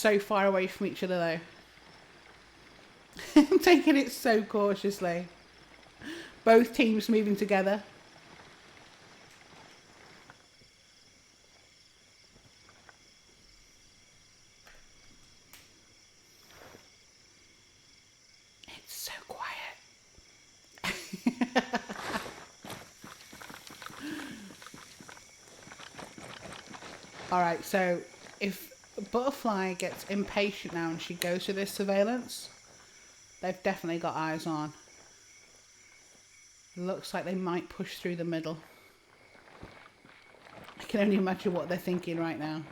so far away from each other though. I'm taking it so cautiously. Both teams moving together. It's so quiet. Alright, so if Butterfly gets impatient now and she goes to this surveillance, they've definitely got eyes on. Looks like they might push through the middle. I can only imagine what they're thinking right now.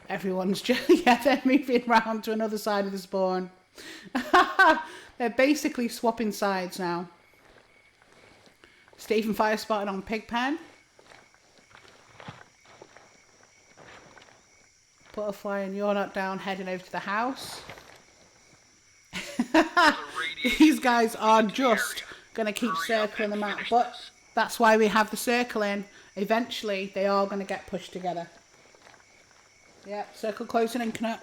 Everyone's just, yeah, they're moving round to another side of the spawn. They're basically swapping sides now. Stephen fire spotted on Pigpen. Butterfly and You're Not Down heading over to the house. These guys are just going to keep circling the map, but that's why we have the circle in. Eventually, they are going to get pushed together. Yep, circle closing in, Knut.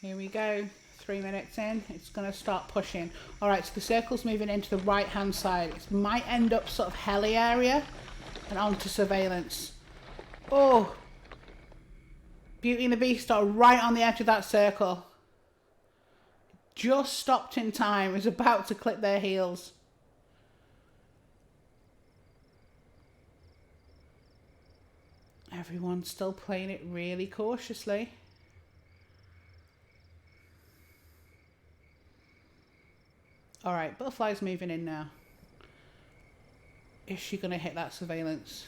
Here we go. 3 minutes in, it's going to start pushing. Alright, so the circle's moving into the right-hand side. It might end up sort of heli area and onto surveillance. Oh! Beauty and the Beast are right on the edge of that circle. Just stopped in time. Is about to clip their heels. Everyone's still playing it really cautiously. Alright, Butterfly's moving in now. Is she going to hit that surveillance?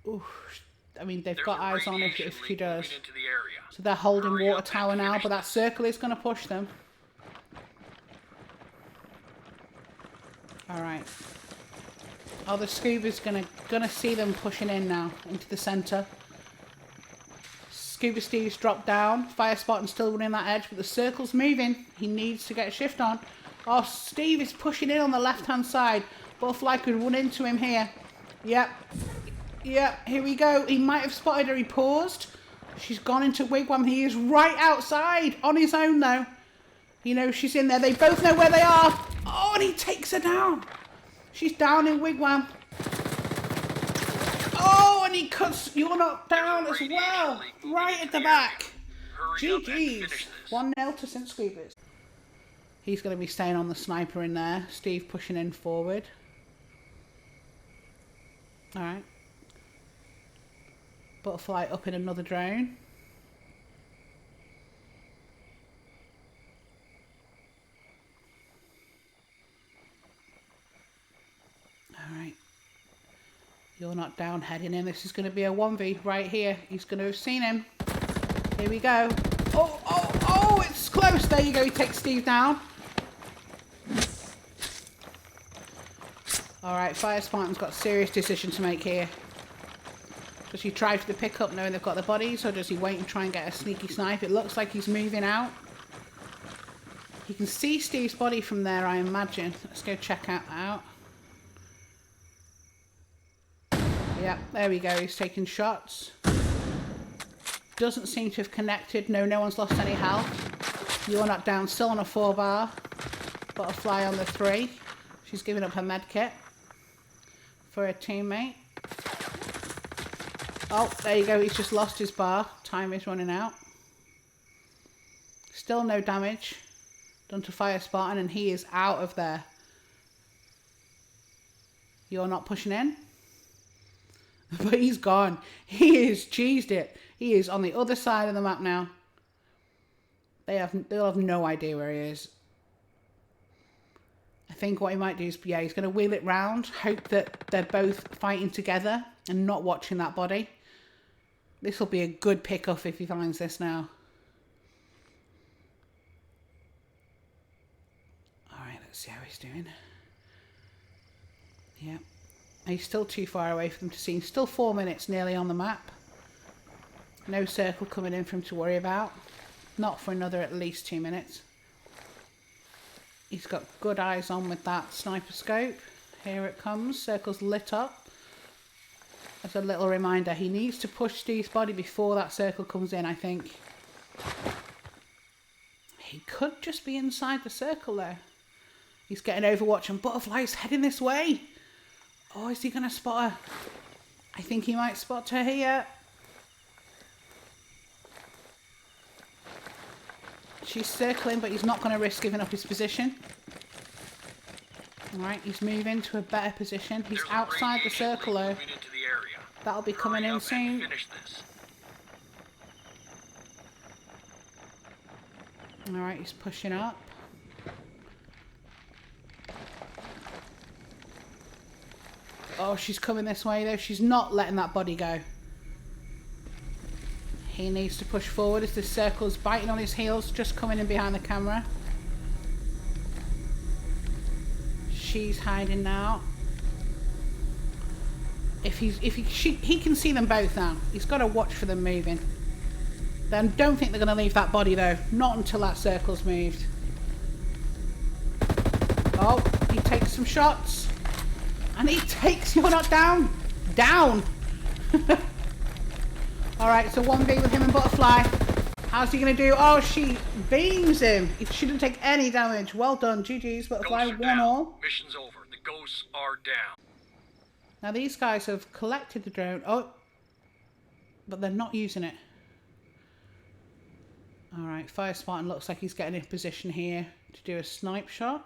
Ooh, I mean, they've got eyes on if she does. So they're holding water tower now, but that circle is going to push them. Alright. Oh, the Scuba's gonna see them pushing in now into the centre. Scuba Steve's dropped down. Fire Spartan still running that edge, but the circle's moving. He needs to get a shift on. Oh, Steve is pushing in on the left-hand side. Butterfly could run into him here. Yep. Yep, here we go. He might have spotted her. He paused. She's gone into Wigwam. He is right outside. On his own, though. He knows she's in there. They both know where they are. Oh, and he takes her down. She's down in Wigwam. Oh, and he cuts You're Not Down as well. Right at the back. GG's. 1-0 to St. Scoobers. He's going to be staying on the sniper in there. Steve pushing in forward. Alright. Butterfly up in another drone. Alright. You're Not Down heading in. This is going to be a 1v right here. He's going to have seen him. Here we go. Oh, oh, oh, it's close. There you go. He takes Steve down. Alright, Fire Spartan's got a serious decision to make here. Does he try for the pickup knowing they've got the bodies, or does he wait and try and get a sneaky snipe? It looks like he's moving out. You can see Steve's body from there, I imagine. Let's go check that out. Yep, there we go. He's taking shots. Doesn't seem to have connected. No one's lost any health. You're Not Down. Still on a 4-bar. Butterfly on the 3. She's giving up her med kit for a teammate. Oh, there you go. He's just lost his bar. Time is running out. Still no damage done to Fire Spartan, and he is out of there. You're not pushing in. But he's gone. He is cheesed it. He is on the other side of the map now. They'll have no idea where he is. I think what he might do is, yeah, he's going to wheel it round, hope that they're both fighting together and not watching that body. This will be a good pick-off if he finds this now. Alright, let's see how he's doing. Yeah. He's still too far away for them to see. He's still 4 minutes nearly on the map. No circle coming in for him to worry about. Not for another at least 2 minutes. He's got good eyes on with that sniper scope. Here it comes. Circle's lit up. As a little reminder, he needs to push Steve's body before that circle comes in, I think. He could just be inside the circle there. He's getting Overwatch and Butterfly's heading this way. Oh, is he going to spot her? I think he might spot her here. She's circling, but he's not going to risk giving up his position. Alright, he's moving to a better position. He's outside the circle though. That'll be coming in soon. Alright, he's pushing up. Oh, she's coming this way though. She's not letting that body go. He needs to push forward as the circle's biting on his heels, just coming in behind the camera. She's hiding now. He can see them both now. He's got to watch for them moving. Then don't think they're going to leave that body though. Not until that circle's moved. Oh, he takes some shots. And he takes, you're not down. Down. Alright, so 1v with him and Butterfly. How's he going to do? Oh, she beams him. He shouldn't take any damage. Well done. GG's, Butterfly. 1-all. Mission's over. The ghosts are down. Now these guys have collected the drone. Oh, but they're not using it. Alright, Fire Spartan looks like he's getting in position here to do a snipe shot.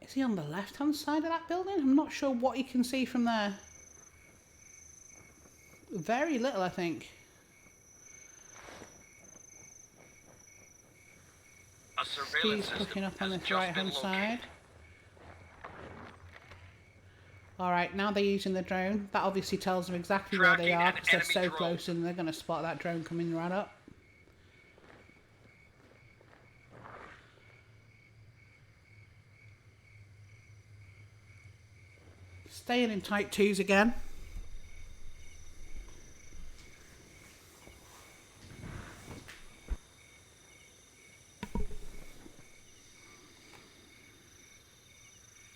Is he on the left-hand side of that building? I'm not sure what you can see from there. Very little, I think. Steve's looking up on this right-hand side. Alright, now they're using the drone. That obviously tells them exactly where they are because they're so close and they're going to spot that drone coming right up. Staying in tight twos again.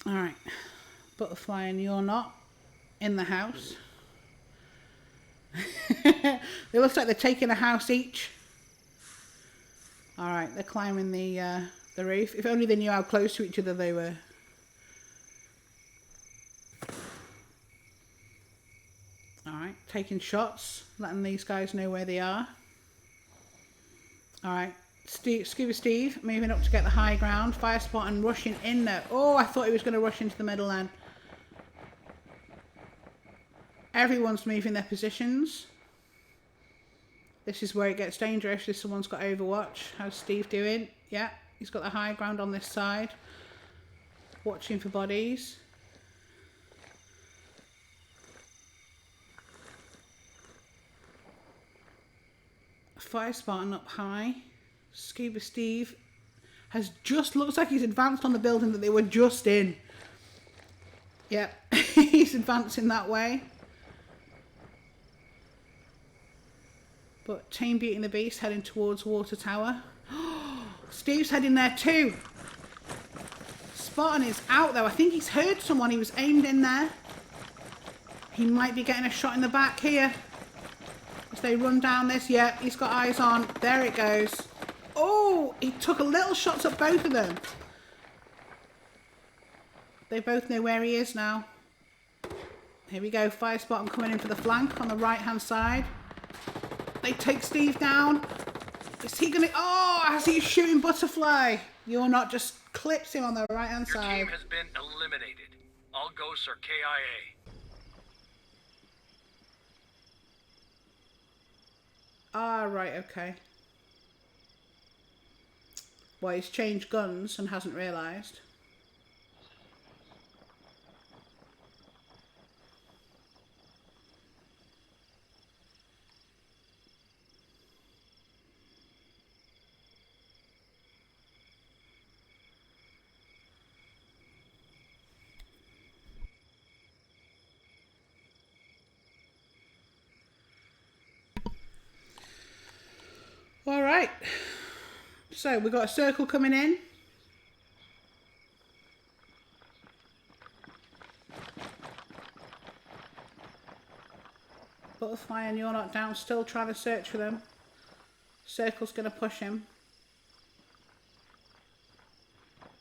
Alright. Butterfly and you're not in the house. It looks like they're taking a house each. Alright, they're climbing the roof. If only they knew how close to each other they were. Alright, taking shots, letting these guys know where they are. Alright, Scuba Steve moving up to get the high ground. Fire Spartan rushing in there. Oh, I thought he was going to rush into the middle then. Everyone's moving their positions. This is where it gets dangerous if someone's got Overwatch. How's Steve doing? Yeah, he's got the high ground on this side. Watching for bodies. Fire Spartan up high. Scuba Steve has just, looks like he's advanced on the building that they were just in. Yep, he's advancing that way. But Team Beauty and the Beast heading towards Water Tower. Steve's heading there too. Spartan is out though. I think he's heard someone. He was aimed in there. He might be getting a shot in the back here. As they run down this. Yeah, he's got eyes on. There it goes. Oh, he took a little shots at both of them. They both know where he is now. Here we go. Fire Spartan coming in for the flank on the right-hand side. They take Steve down. Is he going to... Oh, as he's shooting Butterfly. You're not, just clips him on the right-hand side. Your team has been eliminated. All ghosts are KIA. Ah, right, okay. Well, he's changed guns and hasn't realised. All right. So we've got a circle coming in. Butterfly and You're Not Down still trying to search for them. Circle's going to push him.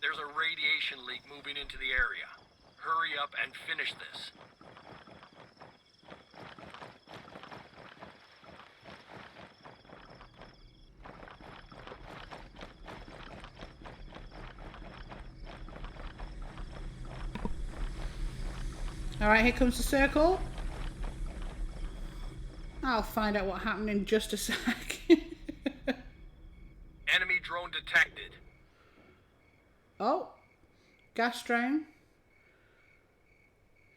There's a radiation leak moving into the area. Hurry up and finish this. Alright, here comes the circle. I'll find out what happened in just a sec. Enemy drone detected. Oh, gas drone.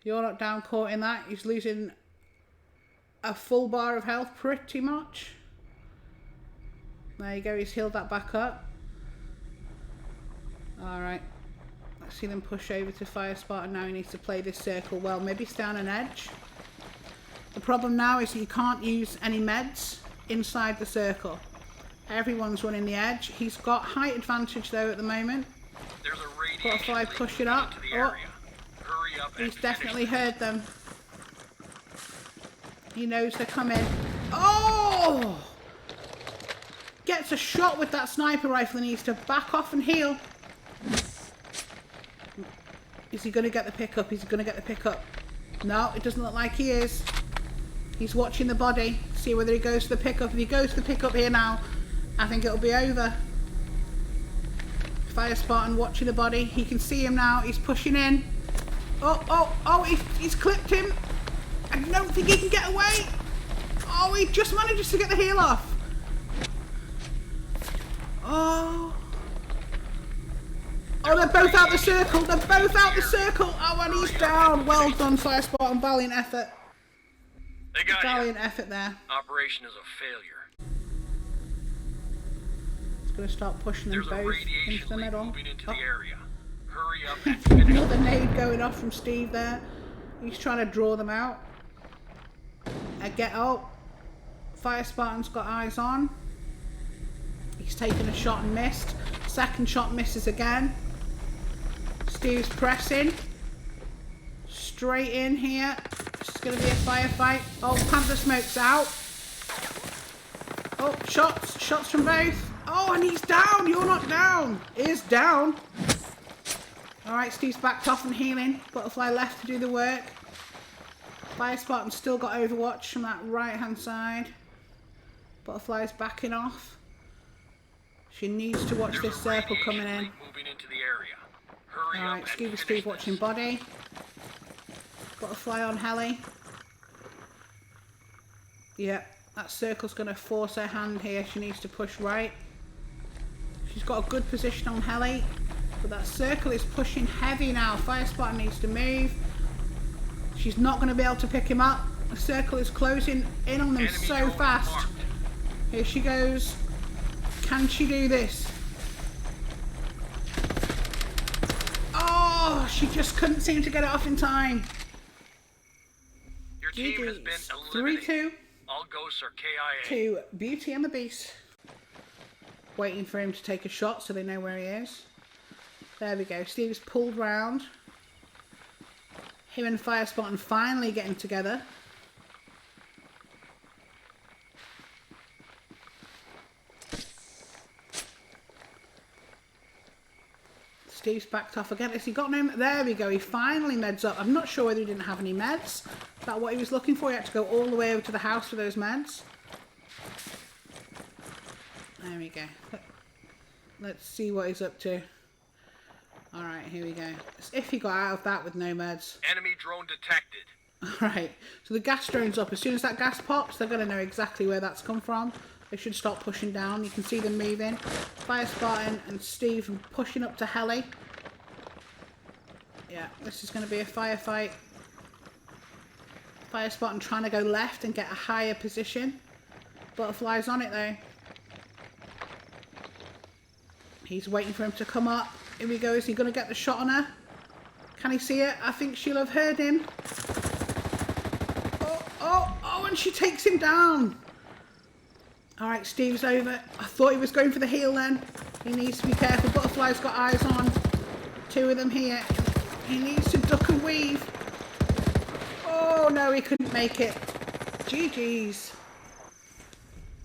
You're Not Down caught in that. He's losing a full bar of health pretty much. There you go, he's healed that back up. Alright. Let's see them push over to Fire Spartan now. He needs to play this circle well. Maybe stay on an edge. The problem now is you can't use any meds inside the circle. Everyone's running the edge. He's got height advantage though at the moment. There's a radiation Butterfly leak push it moving up. into the Oh, area. Hurry up and he's finish definitely this. heard them. He knows they're coming. Oh! Gets a shot with that sniper rifle and needs to back off and heal. Is he going to get the pickup? Is he going to get the pickup? No, it doesn't look like he is. He's watching the body. See whether he goes to the pickup. If he goes to the pickup here now, I think it'll be over. Fire Spartan watching the body. He can see him now. He's pushing in. Oh, he's clipped him. I don't think he can get away. Oh, he just manages to get the heel off. Oh, they're both out the circle. They're both out the circle. Oh, and he's down. Well done, Fire Spartan. Valiant effort. They got Valiant you. effort there. Operation is a failure. It's going to start pushing them There's a both into radiation the leak middle. moving into Oh, the area. Hurry up and finish. another nade going off from Steve there. He's trying to draw them out. Fire Spartan's got eyes on. He's taken a shot and missed. Second shot misses again. Steve's pressing. Straight in here. This is going to be a firefight. Oh, Panther Smoke's out. Oh, shots from both. Oh, and he's down. You're Not Down. Is down. Alright, Steve's backed off and healing. Butterfly left to do the work. Fire Spartan's still got Overwatch from that right hand side. Butterfly's backing off. She needs to watch this circle coming in. Moving into the area. Hurry Alright, up Steve and Steve finish watching this. body. Butterfly on heli. Yep, that circle's going to force her hand here. She needs to push right. She's got a good position on heli. But that circle is pushing heavy now. Fire Spartan needs to move. She's not going to be able to pick him up. The circle is closing in on them Enemy so drone fast. marked. Here she goes. Can she do this? Oh, she just couldn't seem to get it off in time. Your team has been GG's. eliminated. 3-2 All ghosts are KIA. to Beauty and the Beast. Waiting for him to take a shot so they know where he is. There we go. Steve's pulled round. Him and Fire Spartan finally getting together. Steve's backed off again. Has he got no? There we go. He finally meds up. I'm not sure whether he didn't have any meds. Is that what he was looking for? He had to go all the way over to the house for those meds. There we go. Let's see what he's up to. Alright, here we go. As if he got out of that with no meds. Enemy drone detected. Alright, so the gas drone's up. As soon as that gas pops, they're going to know exactly where that's come from. They should start pushing down. You can see them moving. Fire Spartan and Steve pushing up to heli. Yeah, this is going to be a firefight. Fire Spartan trying to go left and get a higher position. Butterfly's on it though. He's waiting for him to come up. Here we go. Is he going to get the shot on her? Can he see it? I think she'll have heard him. Oh, and she takes him down. Alright, Steve's over. I thought he was going for the heel then. He needs to be careful. Butterfly's got eyes on 2 of them here. He needs to duck and weave. Oh no, he couldn't make it. GG's.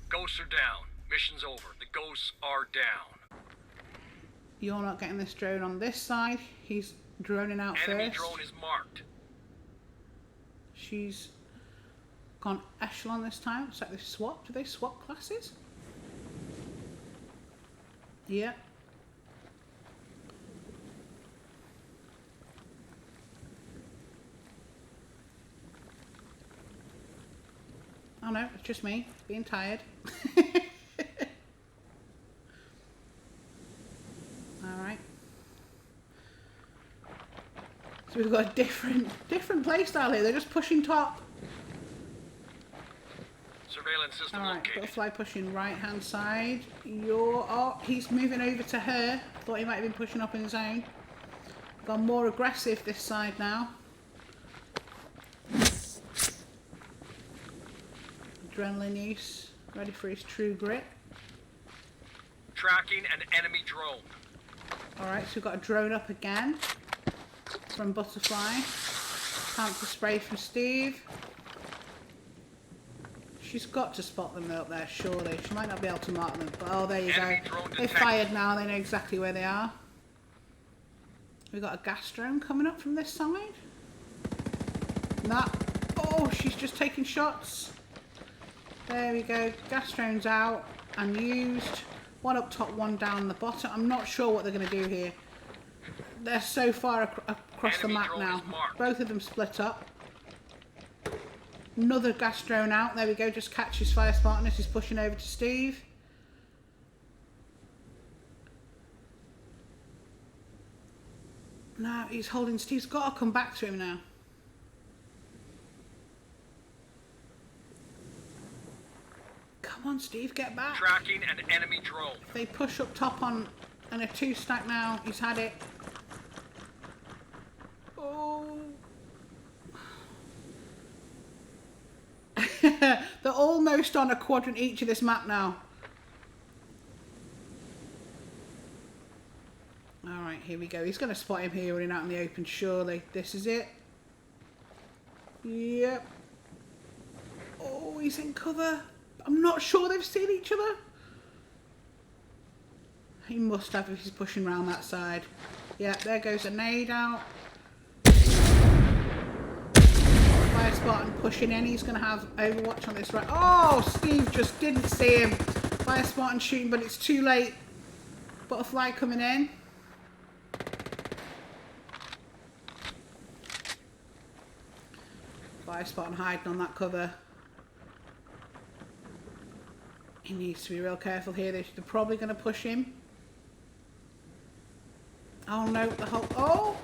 Ghosts are down. Mission's over. The ghosts are down. You're not getting this drone on this side. He's droning out Enemy first. drone is marked. She's gone echelon this time. It's like they've swapped. Do they swap classes? Yeah. Oh no, it's just me being tired. Alright. So we've got a different play style here. They're just pushing top. Surveillance system Alright, located. Butterfly pushing right hand side. Oh, he's moving over to her. Thought he might have been pushing up in his own. Gone more aggressive this side now. Adrenaline use. Ready for his true grit. Tracking an enemy drone. Alright, so we've got a drone up again from Butterfly. Panther spray from Steve. She's got to spot them up there, surely. She might not be able to mark them, but oh, there you Enemy go. drone They detected. fired now, they know exactly where they are. We've got a gas drone coming up from this side. Nah. Oh, she's just taking shots. There we go. Gas drone's out and used. One up top, one down the bottom. I'm not sure what they're going to do here. They're so far across the Enemy map drone now. is marked. Both of them split up. Another gas drone out. There we go. Just catches Fire Spartan as he's pushing over to Steve. No, he's holding. Steve's got to come back to him now. Come on, Steve, get back. Tracking an enemy drone. They push up top on and a 2-stack now. He's had it. Oh. They're almost on a quadrant each of this map now. Alright, here we go. He's going to spot him here running out in the open, surely. This is it. Yep. Oh, he's in cover. I'm not sure they've seen each other. He must have if he's pushing around that side. Yeah, there goes a nade out. Fire Spartan pushing in. He's going to have Overwatch on this right. Oh, Steve just didn't see him. Fire Spartan shooting, but it's too late. Butterfly coming in. Fire Spartan hiding on that cover. He needs to be real careful here. They're probably going to push him. Oh no, the whole... Oh!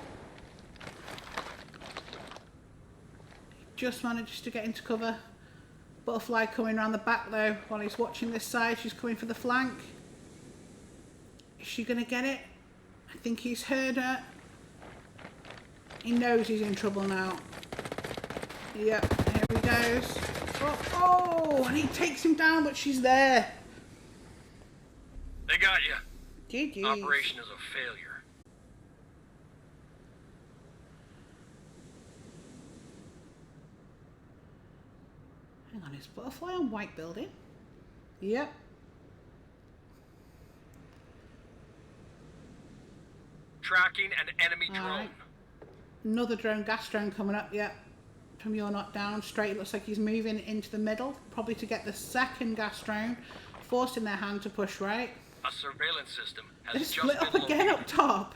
Just manages to get into cover. Butterfly coming around the back though while he's watching this side. She's coming for the flank. Is she going to get it? I think he's heard her. He knows he's in trouble now. Yep, here he goes. Oh, and he takes him down, but she's there. They got you. GG. Operation is a failure. Hang on, is Butterfly on white building? Yep. Tracking an enemy drone. Alright. Another drone, gas drone coming up, yep. From You're Not Down, straight. It looks like he's moving into the middle, probably to get the second gas drone, forcing their hand to push right. A surveillance system has They just split been up again located. up top.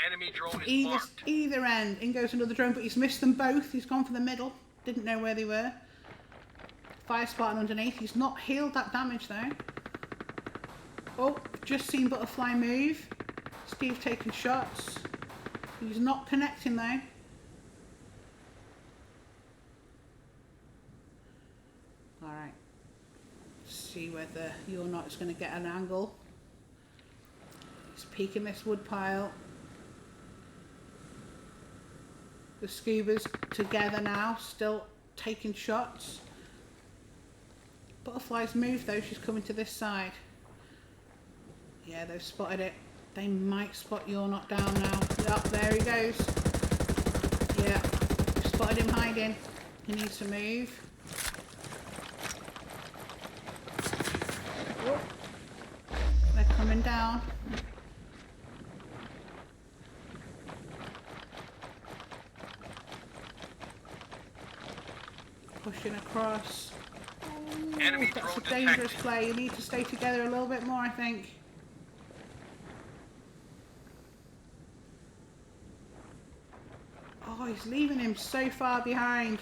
Enemy drone is marked. Either end. In goes another drone, but he's missed them both. He's gone for the middle. Didn't know where they were. Fire Spartan underneath. He's not healed that damage though. Oh, just seen Butterfly move. Steve taking shots. He's not connecting though. Alright. See whether You're Not is going to get an angle. He's peeking this wood pile. The Scubas together now, still taking shots. Butterfly's moved though, she's coming to this side. Yeah, they've spotted it. They might spot You're Not Down now. Yep, there he goes. Yeah, we've spotted him hiding. He needs to move. Oh, they're coming down. Pushing across. Enemy That's a drone dangerous detected. play. You need to stay together a little bit more, I think. Oh, he's leaving him so far behind.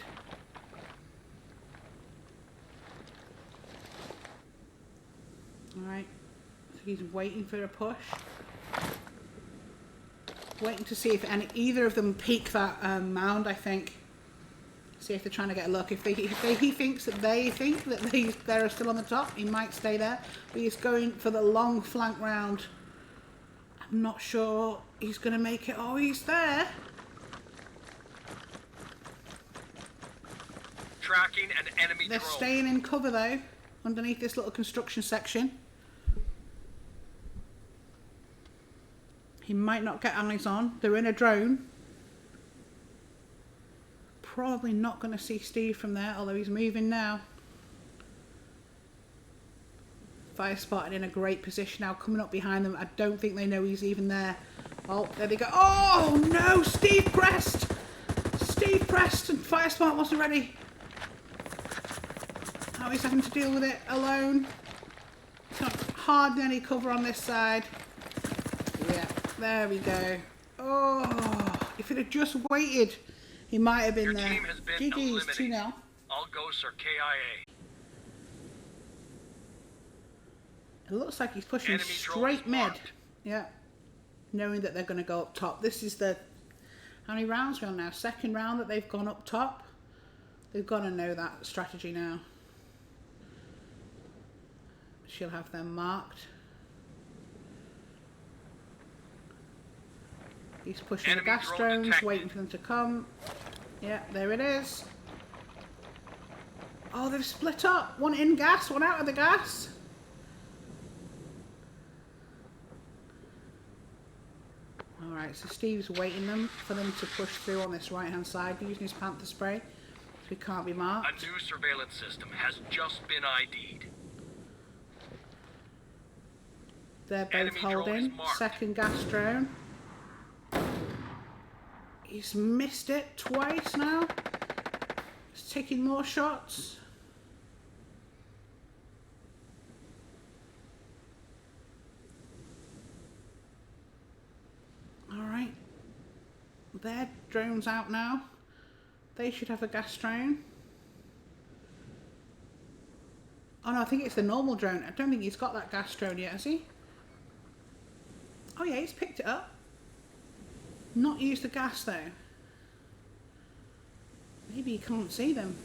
Alright. So he's waiting for a push. Waiting to see if either of them peek that mound, I think. See if they're trying to get a look. If he thinks that they're still on the top, he might stay there. But he's going for the long flank round. I'm not sure he's going to make it. Oh, he's there. Tracking an enemy They're drone. staying in cover though, underneath this little construction section. He might not get eyes on. They're in a drone. Probably not going to see Steve from there, although he's moving now. Fire spotted in a great position now, coming up behind them. I don't think they know he's even there. Oh, there they go. Oh no, Steve pressed! Steve pressed and Fire Spot wasn't ready. Now he's having to deal with it alone. Got hardly any cover on this side. Yeah, there we go. Oh, if it had just waited, he might have been Your there. team has been GG's 2-0. eliminated. All ghosts are KIA. It looks like he's pushing Enemy drone straight is mid. marked. Yeah. Knowing that they're going to go up top. This is the... How many rounds are we on now? Second round that they've gone up top. They've got to know that strategy now. She'll have them marked. He's pushing Enemy the gas drone drones, detected. waiting for them to come. Yeah, there it is. Oh, they've split up. One in gas, one out of the gas. Alright, so Steve's waiting for them to push through on this right-hand side using his Panther spray. So he can't be A marked. new surveillance system has just been ID'd. They're both Enemy drone is holding. marked. Second gas drone. He's missed it twice now. He's taking more shots. Alright. Their drone's out now. They should have a gas drone. Oh no, I think it's the normal drone. I don't think he's got that gas drone yet, has he? Oh yeah, he's picked it up. Not used the gas though. Maybe he can't see them.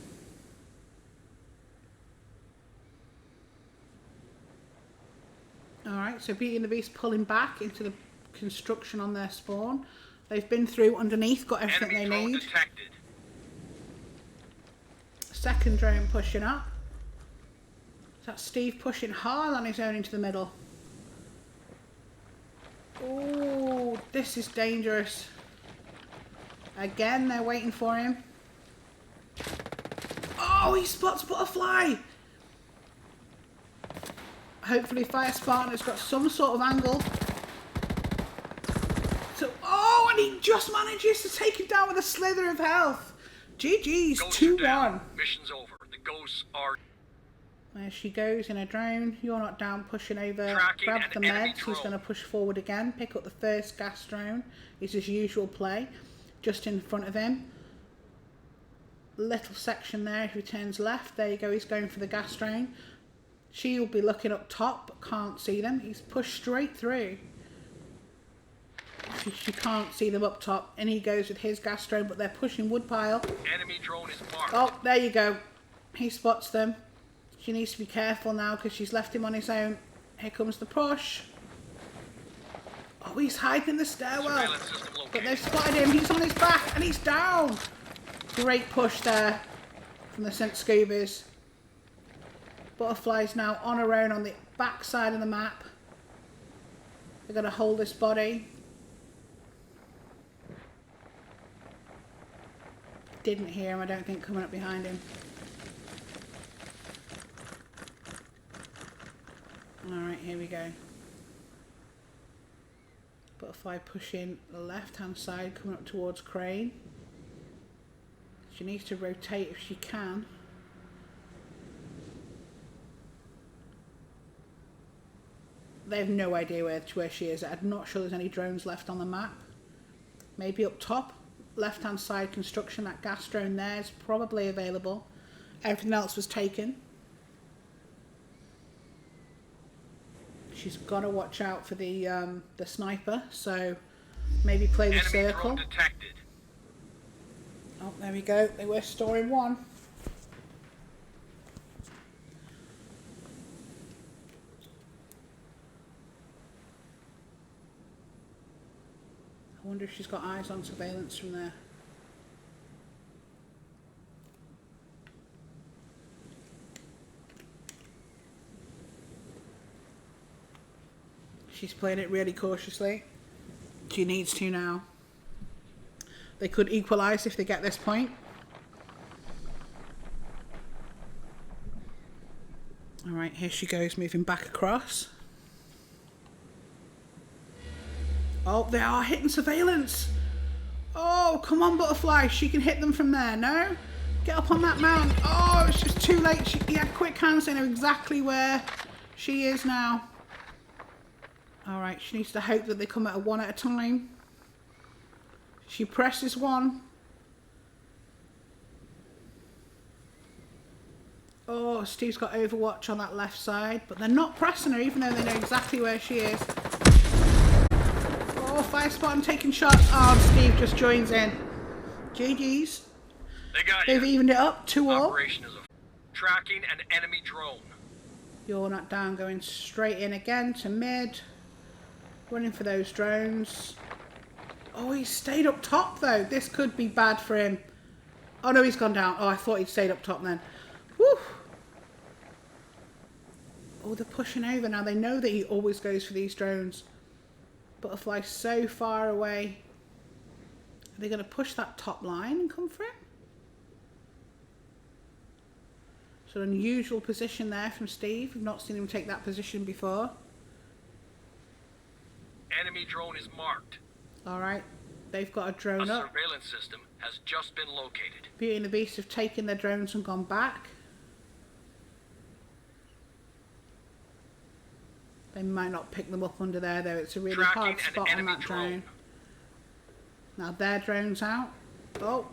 Alright, so Beauty and the Beast pulling back into the construction on their spawn. They've been through underneath, got everything Enemy they drone need. detected. Second drone pushing up. That's Steve pushing hard on his own into the middle. Oh, this is dangerous. Again, they're waiting for him. Oh, he spots Butterfly. Hopefully Fire Spartan has got some sort of angle. So, oh, and he just manages to take him down with a slither of health. GG's, Ghosts are 2-1. down. Mission's over. The ghosts are There she goes in a drone. You're Not Down, pushing over. Tracking Grab an the enemy meds. He's drone. going to push forward again. Pick up the first gas drone. It's his usual play. Just in front of him. Little section there. If he turns left, there you go. He's going for the gas drone. She'll be looking up top, but can't see them. He's pushed straight through. She can't see them up top. And he goes with his gas drone, but they're pushing woodpile. enemy drone is marked. Oh, there you go. He spots them. She needs to be careful now because she's left him on his own. Here comes the push. Oh, he's hiding in the stairwell. Surveillance system But located. they've spotted him. He's on his back and he's down. Great push there from the St. Scubas. Butterfly's now on her own on the back side of the map. They're going to hold this body. Didn't hear him, I don't think, coming up behind him. Alright, here we go. Butterfly pushing the left-hand side, coming up towards Crane. She needs to rotate if she can. They have no idea where she is. I'm not sure there's any drones left on the map. Maybe up top, left-hand side construction, that gas drone there is probably available. Everything else was taken. She's got to watch out for the sniper, so maybe play the circle. Enemy drone detected. Oh, there we go. They were storing one. I wonder if she's got eyes on surveillance from there. She's playing it really cautiously. She needs to now. They could equalise if they get this point. Alright, here she goes, moving back across. Oh, they are hitting surveillance. Oh, come on, Butterfly. She can hit them from there. No? Get up on that mound. Oh, it's just too late. She had quick hands. They know exactly where she is now. Alright, she needs to hope that they come at one at a time. She presses one. Oh, Steve's got Overwatch on that left side, but they're not pressing her even though they know exactly where she is. Oh, Fire Spartan taking shots. Oh, Steve just joins in. GG's. They got They've you. evened it up 2-all. Operation is tracking an enemy drone. You're not down, going straight in again to mid. Running for those drones. Oh, he stayed up top though. This could be bad for him. Oh no, he's gone down. Oh, I thought he'd stayed up top then. Woo! Oh, they're pushing over now. They know that he always goes for these drones. Butterfly so far away. Are they going to push that top line and come for him? So an unusual position there from Steve. We've not seen him take that position before. Enemy drone is marked. Alright, they've got a drone A up. surveillance system has just been located. Beauty and the Beast have taken their drones and gone back. They might not pick them up under there though. It's a really hard spot on that drone. Now their drone's out. Oh,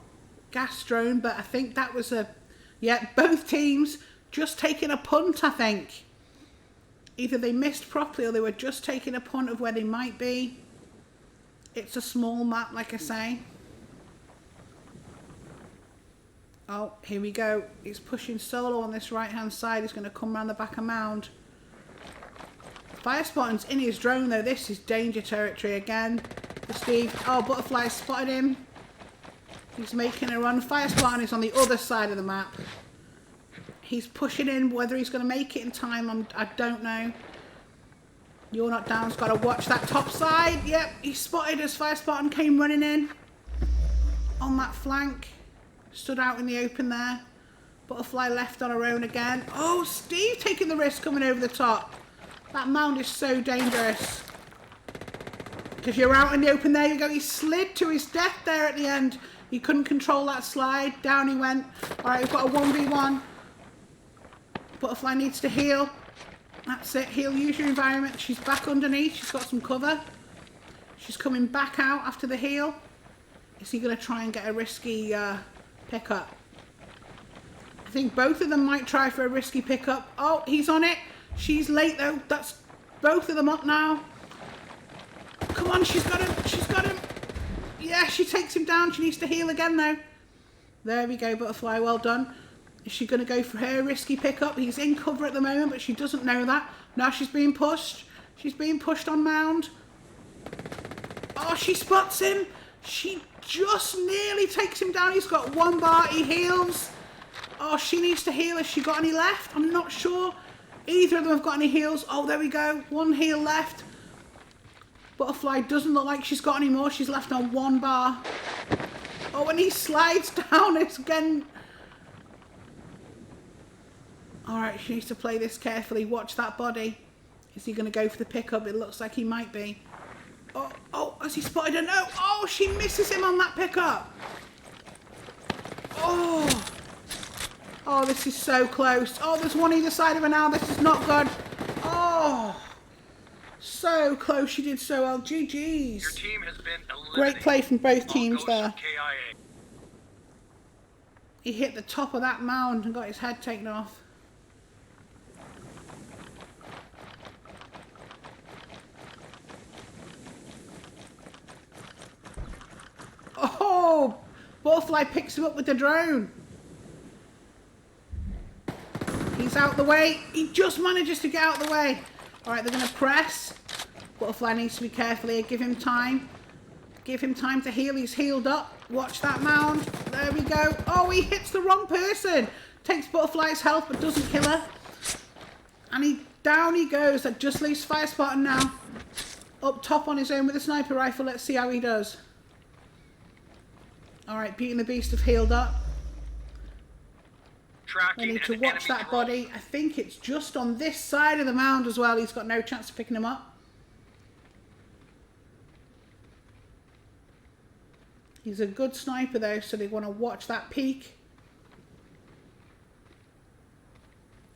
gas drone, but I think that was a... Yeah, both teams just taking a punt, I think. Either they missed properly or they were just taking a punt of where they might be. It's a small map, like I say. Oh, here we go. He's pushing solo on this right-hand side. He's going to come around the back of mound. Fire Spartan's in his drone, though. This is danger territory again for Steve. Oh, Butterfly spotted him. He's making a run. Fire Spartan is on the other side of the map. He's pushing in. Whether he's going to make it in time, I don't know. You're Not Down's got to watch that top side. Yep, he spotted as Fire Spartan came running in on that flank. Stood out in the open there. Butterfly left on her own again. Oh, Steve taking the risk coming over the top. That mound is so dangerous. Because you're out in the open there you go. He slid to his death there at the end. He couldn't control that slide. Down he went. Alright, we've got a 1v1. Butterfly needs to heal. That's it. Heal, use your environment. She's back underneath. She's got some cover. She's coming back out after the heal. Is he going to try and get a risky pickup? I think both of them might try for a risky pickup. Oh, he's on it. She's late though. That's both of them up now. Come on, she's got him. She's got him. Yeah, she takes him down. She needs to heal again though. There we go, Butterfly. Well done. Is she going to go for her risky pickup? He's in cover at the moment, but she doesn't know that. Now she's being pushed. She's being pushed on mound. Oh, she spots him. She just nearly takes him down. He's got one bar. He heals. Oh, she needs to heal. Has she got any left? I'm not sure. Either of them have got any heals. Oh, there we go. One heal left. Butterfly doesn't look like she's got any more. She's left on 1 bar. Oh, and he slides down it again. Alright, she needs to play this carefully. Watch that body. Is he going to go for the pickup? It looks like he might be. Oh, has he spotted her? No. Oh, she misses him on that pickup. Oh, this is so close. Oh, there's one either side of her now. This is not good. Oh, so close. She did so well. GG's. Your team has been eliminated. Great play from both All teams ghosts there. are KIA. He hit the top of that mound and got his head taken off. Oh, Butterfly picks him up with the drone. He's out the way. He just manages to get out the way. All right, they're going to press. Butterfly needs to be careful here. Give him time. Give him time to heal. He's healed up. Watch that mound. There we go. Oh, he hits the wrong person. Takes Butterfly's health but doesn't kill her. And down he goes. That just leaves Fire Spartan now. Up top on his own with a sniper rifle. Let's see how he does. All right, Beauty and the Beast have healed up. Tracking I need to an watch enemy that drone. body. I think it's just on this side of the mound as well. He's got no chance of picking him up. He's a good sniper though, so they want to watch that peek.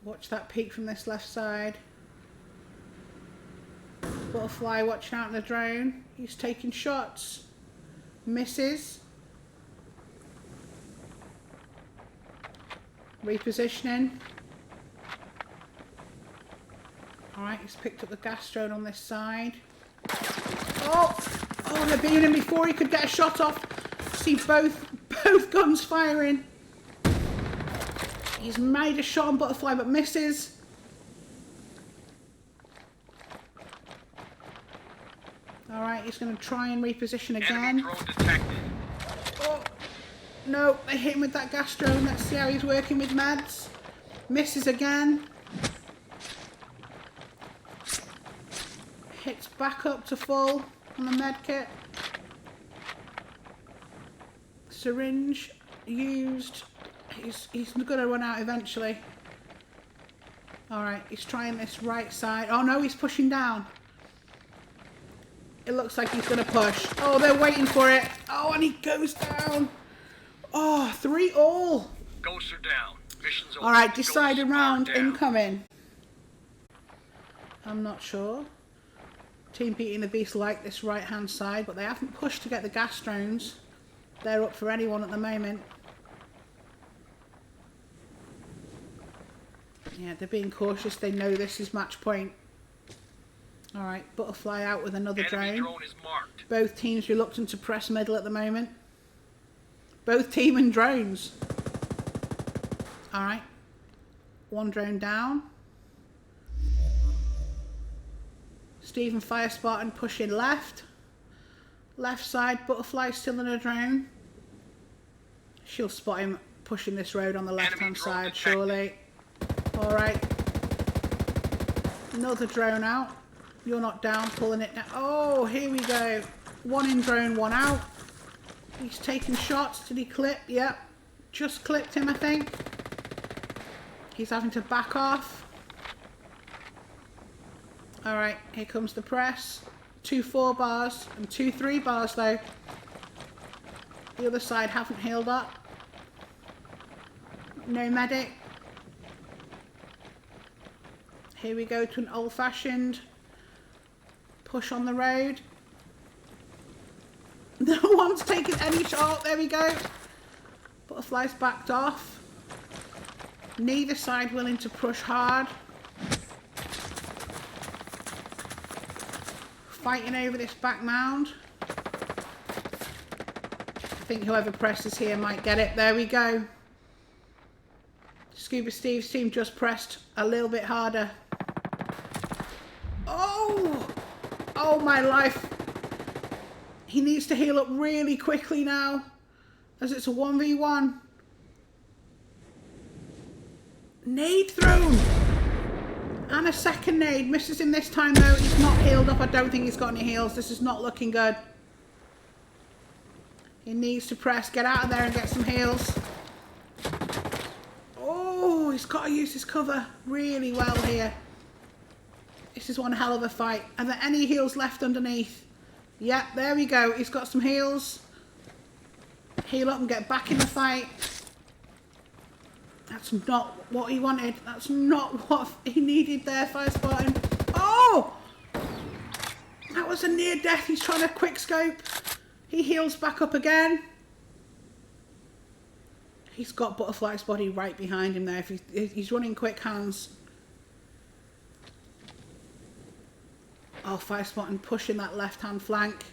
Watch that peek from this left side. Butterfly watching out in the drone. He's taking shots. Misses. Repositioning. Alright, he's picked up the gas drone on this side. Oh, they're beating him before he could get a shot off. See both guns firing. He's made a shot on Butterfly but misses. Alright, he's going to try and reposition again. Enemy drone detected. Oh, no, they hit him with that gas drone. Let's see how he's working with meds. Misses again. Hits back up to full on the med kit. Syringe used. He's going to run out eventually. Alright, he's trying this right side. Oh no, he's pushing down. It looks like he's going to push. Oh, they're waiting for it. Oh, and he goes down. Oh, 3-all. Ghosts are down. Mission's over. Alright, decide a Ghosts are round down. incoming. I'm not sure. Team Beauty and the Beast like this right hand side, but they haven't pushed to get the gas drones. They're up for anyone at the moment. Yeah, they're being cautious. They know this is match point. Alright, Butterfly out with another Enemy drone. drone is marked. Both teams reluctant to press middle at the moment. Both team and drones. Alright. One drone down. Steve and Fire Spartan pushing left. Left side, Butterfly still in a drone. She'll spot him pushing this road on the left-hand drone side, detected. surely. Alright. Another drone out. You're not down, pulling it down. Oh, here we go. One in drone, one out. He's taking shots. Did he clip? Yep. Just clipped him, I think. He's having to back off. Alright, here comes the press. 2 4 bars and 2 3 bars though. The other side haven't healed up. No medic. Here we go to an old-fashioned push on the road. No one's taking any shot. There we go. Butterfly's backed off. Neither side willing to push hard. Fighting over this back mound. I think whoever presses here might get it. There we go. Scuba Steve's team just pressed a little bit harder. Oh! Oh my life. He needs to heal up really quickly now, as it's a 1v1. Nade thrown. And a second nade. Misses him this time though. He's not healed up. I don't think he's got any heals. This is not looking good. He needs to press. Get out of there and get some heals. Oh, he's got to use his cover really well here. This is one hell of a fight. Are there any heals left underneath? Yeah, there we go. He's got some heals. Heal up and get back in the fight. That's not what he wanted. That's not what he needed there, Fire Spartan. Oh! That was a near death. He's trying to quick scope. He heals back up again. He's got Butterfly's body right behind him there. If he's running quick hands. Oh, Fire Spartan pushing that left-hand flank.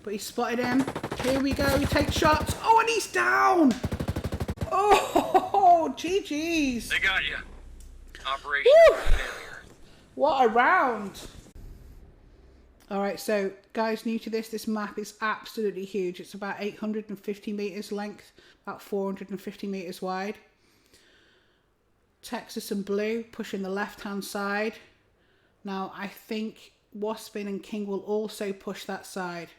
But he spotted him. Here we go. He takes shots. Oh, and he's down. Oh, GG's. They got you. Operation failure. What a round. Alright, so guys new to this map is absolutely huge. It's about 850 meters length, about 450 meters wide. Texas and Blue pushing the left hand side. Now I think Waspin and King will also push that side.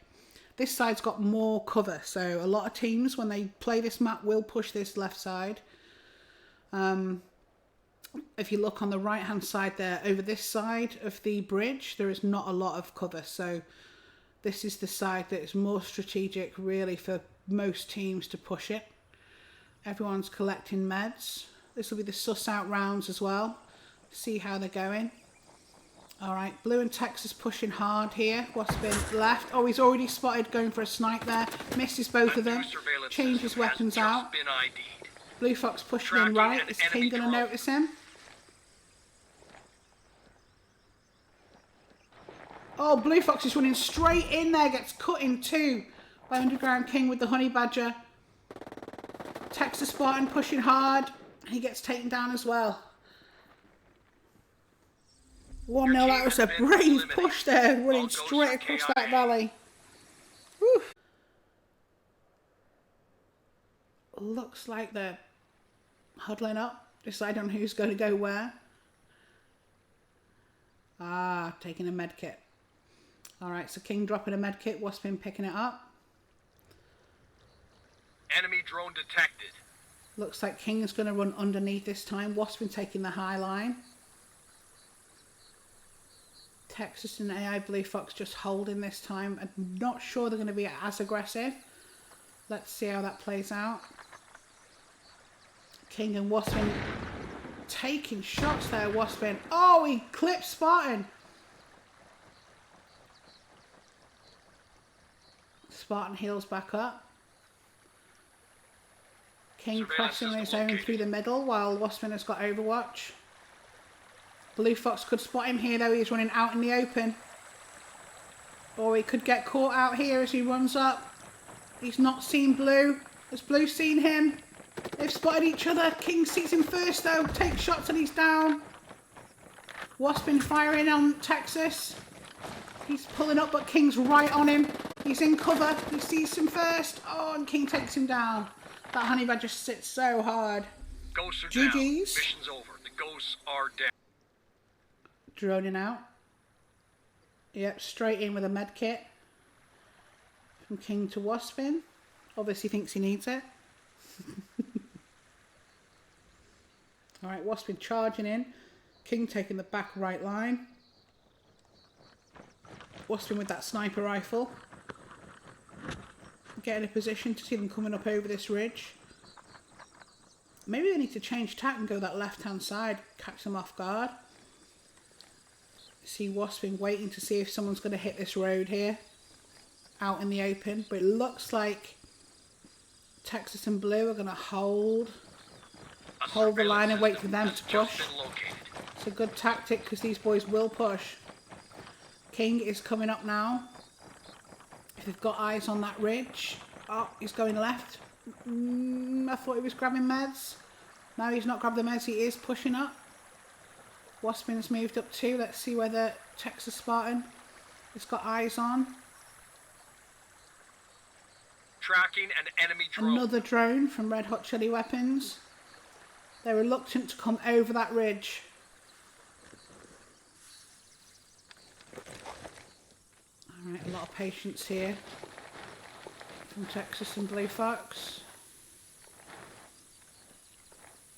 This side's got more cover, so a lot of teams when they play this map will push this left side. If you look on the right hand side there, over this side of the bridge, there is not a lot of cover. So this is the side that is more strategic really for most teams to push it. Everyone's collecting meds. This will be the suss out rounds as well. See how they're going. Alright, Blue and Texas pushing hard here. Waspin left. Oh, he's already spotted going for a snipe there. Misses both of them. Changes weapons out. Blue Fox pushing in right. Is King going to notice him? Oh, Blue Fox is running straight in there. Gets cut in two by Underground King with the Honey Badger. Texas Spartan pushing hard. He gets taken down as well. 1-0. That was a brave push there. Running straight across that valley. Whew. Looks like they're huddling up, deciding on who's going to go where. Ah, taking a med kit. Alright, so King dropping a med kit, Waspin picking it up. Enemy drone detected. Looks like King is going to run underneath this time. Waspin taking the high line. Texas and AI Blue Fox just holding this time. I'm not sure they're going to be as aggressive. Let's see how that plays out. King and Waspin taking shots there, Waspin. Oh, he clipped Spartan. Spartan heals back up. King pressing his own through the middle while Waspin has got Overwatch. Blue Fox could spot him here though. He's running out in the open. Or he could get caught out here as he runs up. He's not seen Blue. Has Blue seen him? They've spotted each other. King sees him first though. Takes shots and he's down. Waspin firing on Texas. He's pulling up but King's right on him. He's in cover. He sees him first. Oh, and King takes him down. That Honey Badger sits so hard. Ghosts are GG's. down. Mission's over. The ghosts are dead. Droning out. Yep, straight in with a med kit. From King to Waspin. Obviously thinks he needs it. Alright, Waspin charging in. King taking the back right line. Waspin with that sniper rifle. Get in a position to see them coming up over this ridge. Maybe they need to change tack and go that left hand side. Catch them off guard. See Waspin waiting to see if someone's going to hit this road here. Out in the open. But it looks like Texas and Blue are going to hold the line and wait for them to push. It's a good tactic because these boys will push. King is coming up now. If they've got eyes on that ridge. Oh, he's going left. I thought he was grabbing meds. No, he's not grabbed the meds. He is pushing up. Waspin's moved up too. Let's see whether Texas Spartan has got eyes on. Tracking an enemy drone. Another drone from Red Hot Chili Weapons. They're reluctant to come over that ridge. Alright, a lot of patience here from Texas and Blue Fox.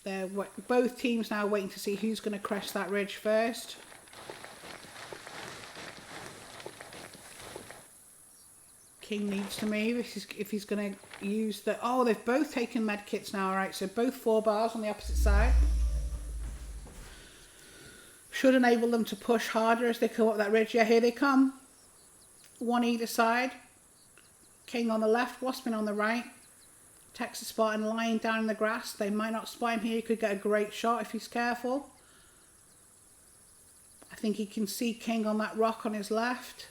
They're both teams now waiting to see who's going to crest that ridge first. King needs to move if he's going to use the... Oh, they've both taken med kits now. Alright, so both 4 bars on the opposite side. Should enable them to push harder as they come up that ridge. Yeah, here they come. 1 either side. King on the left, Waspin on the right. Texas Spartan lying down in the grass. They might not spot him here. He could get a great shot if he's careful. I think he can see King on that rock on his left.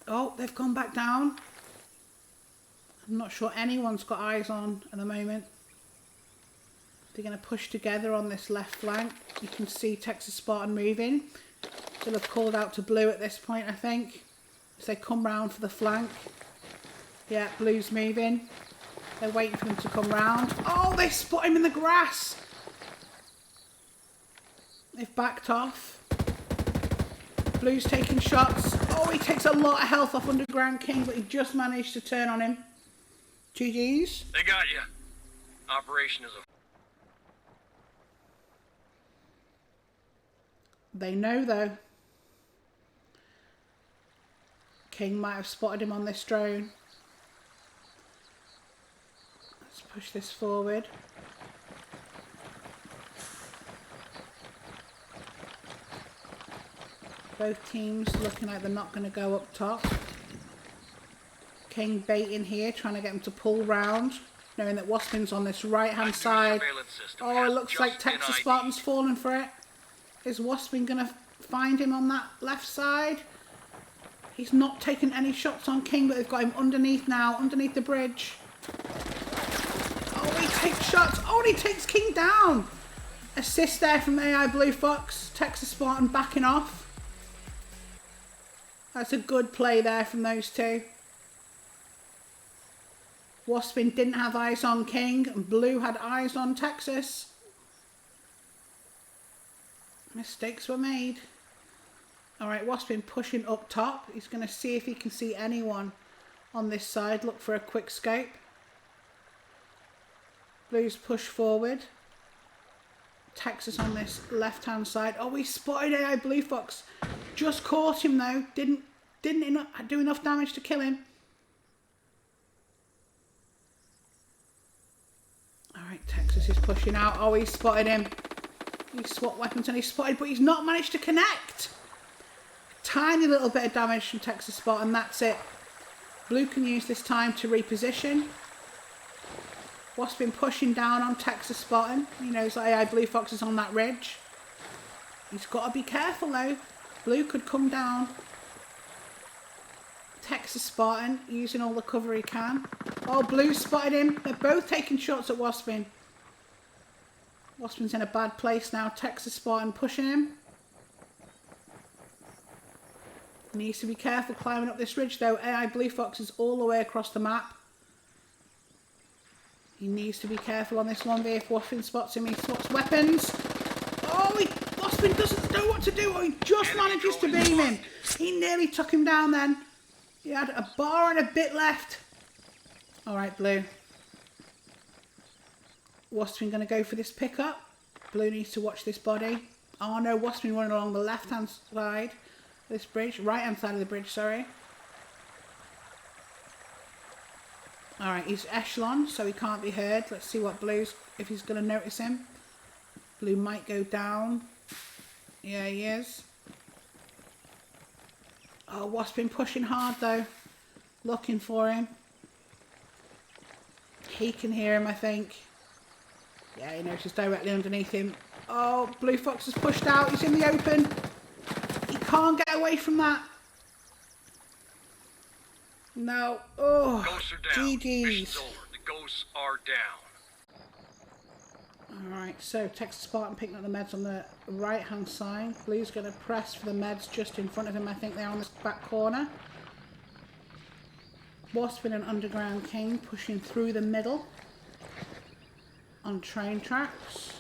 Oh, they've gone back down. I'm not sure anyone's got eyes on at the moment. They're going to push together on this left flank. You can see Texas Spartan moving. They'll have called out to Blue at this point, I think, as they come round for the flank. Yeah, Blue's moving. They're waiting for him to come round. Oh, they spot him in the grass. They've backed off. Blue's taking shots. Oh, he takes a lot of health off Underground King, but he just managed to turn on him. GG's. They got you. Operation is a... They know, though. King might have spotted him on this drone. Let's push this forward. Both teams looking like they're not going to go up top. King baiting here, trying to get him to pull round, knowing that Waspin's on this right-hand side. Oh, it looks like Texas Spartan's falling for it. Is Waspin going to find him on that left side? He's not taken any shots on King, but they've got him underneath now, underneath the bridge. Oh, he takes shots. Oh, and he takes King down. Assist there from AI Blue Fox. Texas Spartan backing off. That's a good play there from those two. Waspin didn't have eyes on King, and Blue had eyes on Texas. Mistakes were made. Alright, Waspin pushing up top. He's going to see if he can see anyone on this side. Look for a quick scope. Blue's push forward. Texas on this left-hand side. Oh, he spotted AI Blue Fox. Just caught him, though. Didn't do enough damage to kill him. Alright, Texas is pushing out. Oh, he spotted him. He swapped weapons and he spotted, but he's not managed to connect. Tiny little bit of damage from Texas Spartan, that's it. Blue can use this time to reposition. Waspin pushing down on Texas Spartan. He knows that AI Blue Fox is on that ridge. He's got to be careful though. Blue could come down. Texas Spartan using all the cover he can. Oh, Blue spotted him. They're both taking shots at Waspin. Waspin's in a bad place now. Texas Spartan pushing him. Needs to be careful climbing up this ridge though. AI Blue Fox is all the way across the map. He needs to be careful on this 1v. If Waspin spots him, he swaps weapons. Oh, Waspin doesn't know what to do. Oh, he just manages to beam him. He nearly took him down then. He had a bar and a bit left. Alright, Blue. Waspin going to go for this pickup. Blue needs to watch this body. Oh no, Waspin running along the left-hand side of this bridge. Right-hand side of the bridge, sorry. Alright, he's echelon, so he can't be heard. Let's see what Blue's, if he's going to notice him. Blue might go down. Yeah, he is. Oh, Waspin pushing hard though. Looking for him. He can hear him, I think. Yeah, he knows he's directly underneath him. Oh, Blue Fox has pushed out. He's in the open. He can't get away from that. No. Oh, Ghosts are down. GG's. Mission's over. The ghosts are down. Alright, so Texas Spartan picking up the meds on the right-hand side. Blue's going to press for the meds just in front of him. I think they're on this back corner. Waspin and Underground King pushing through the middle on train tracks.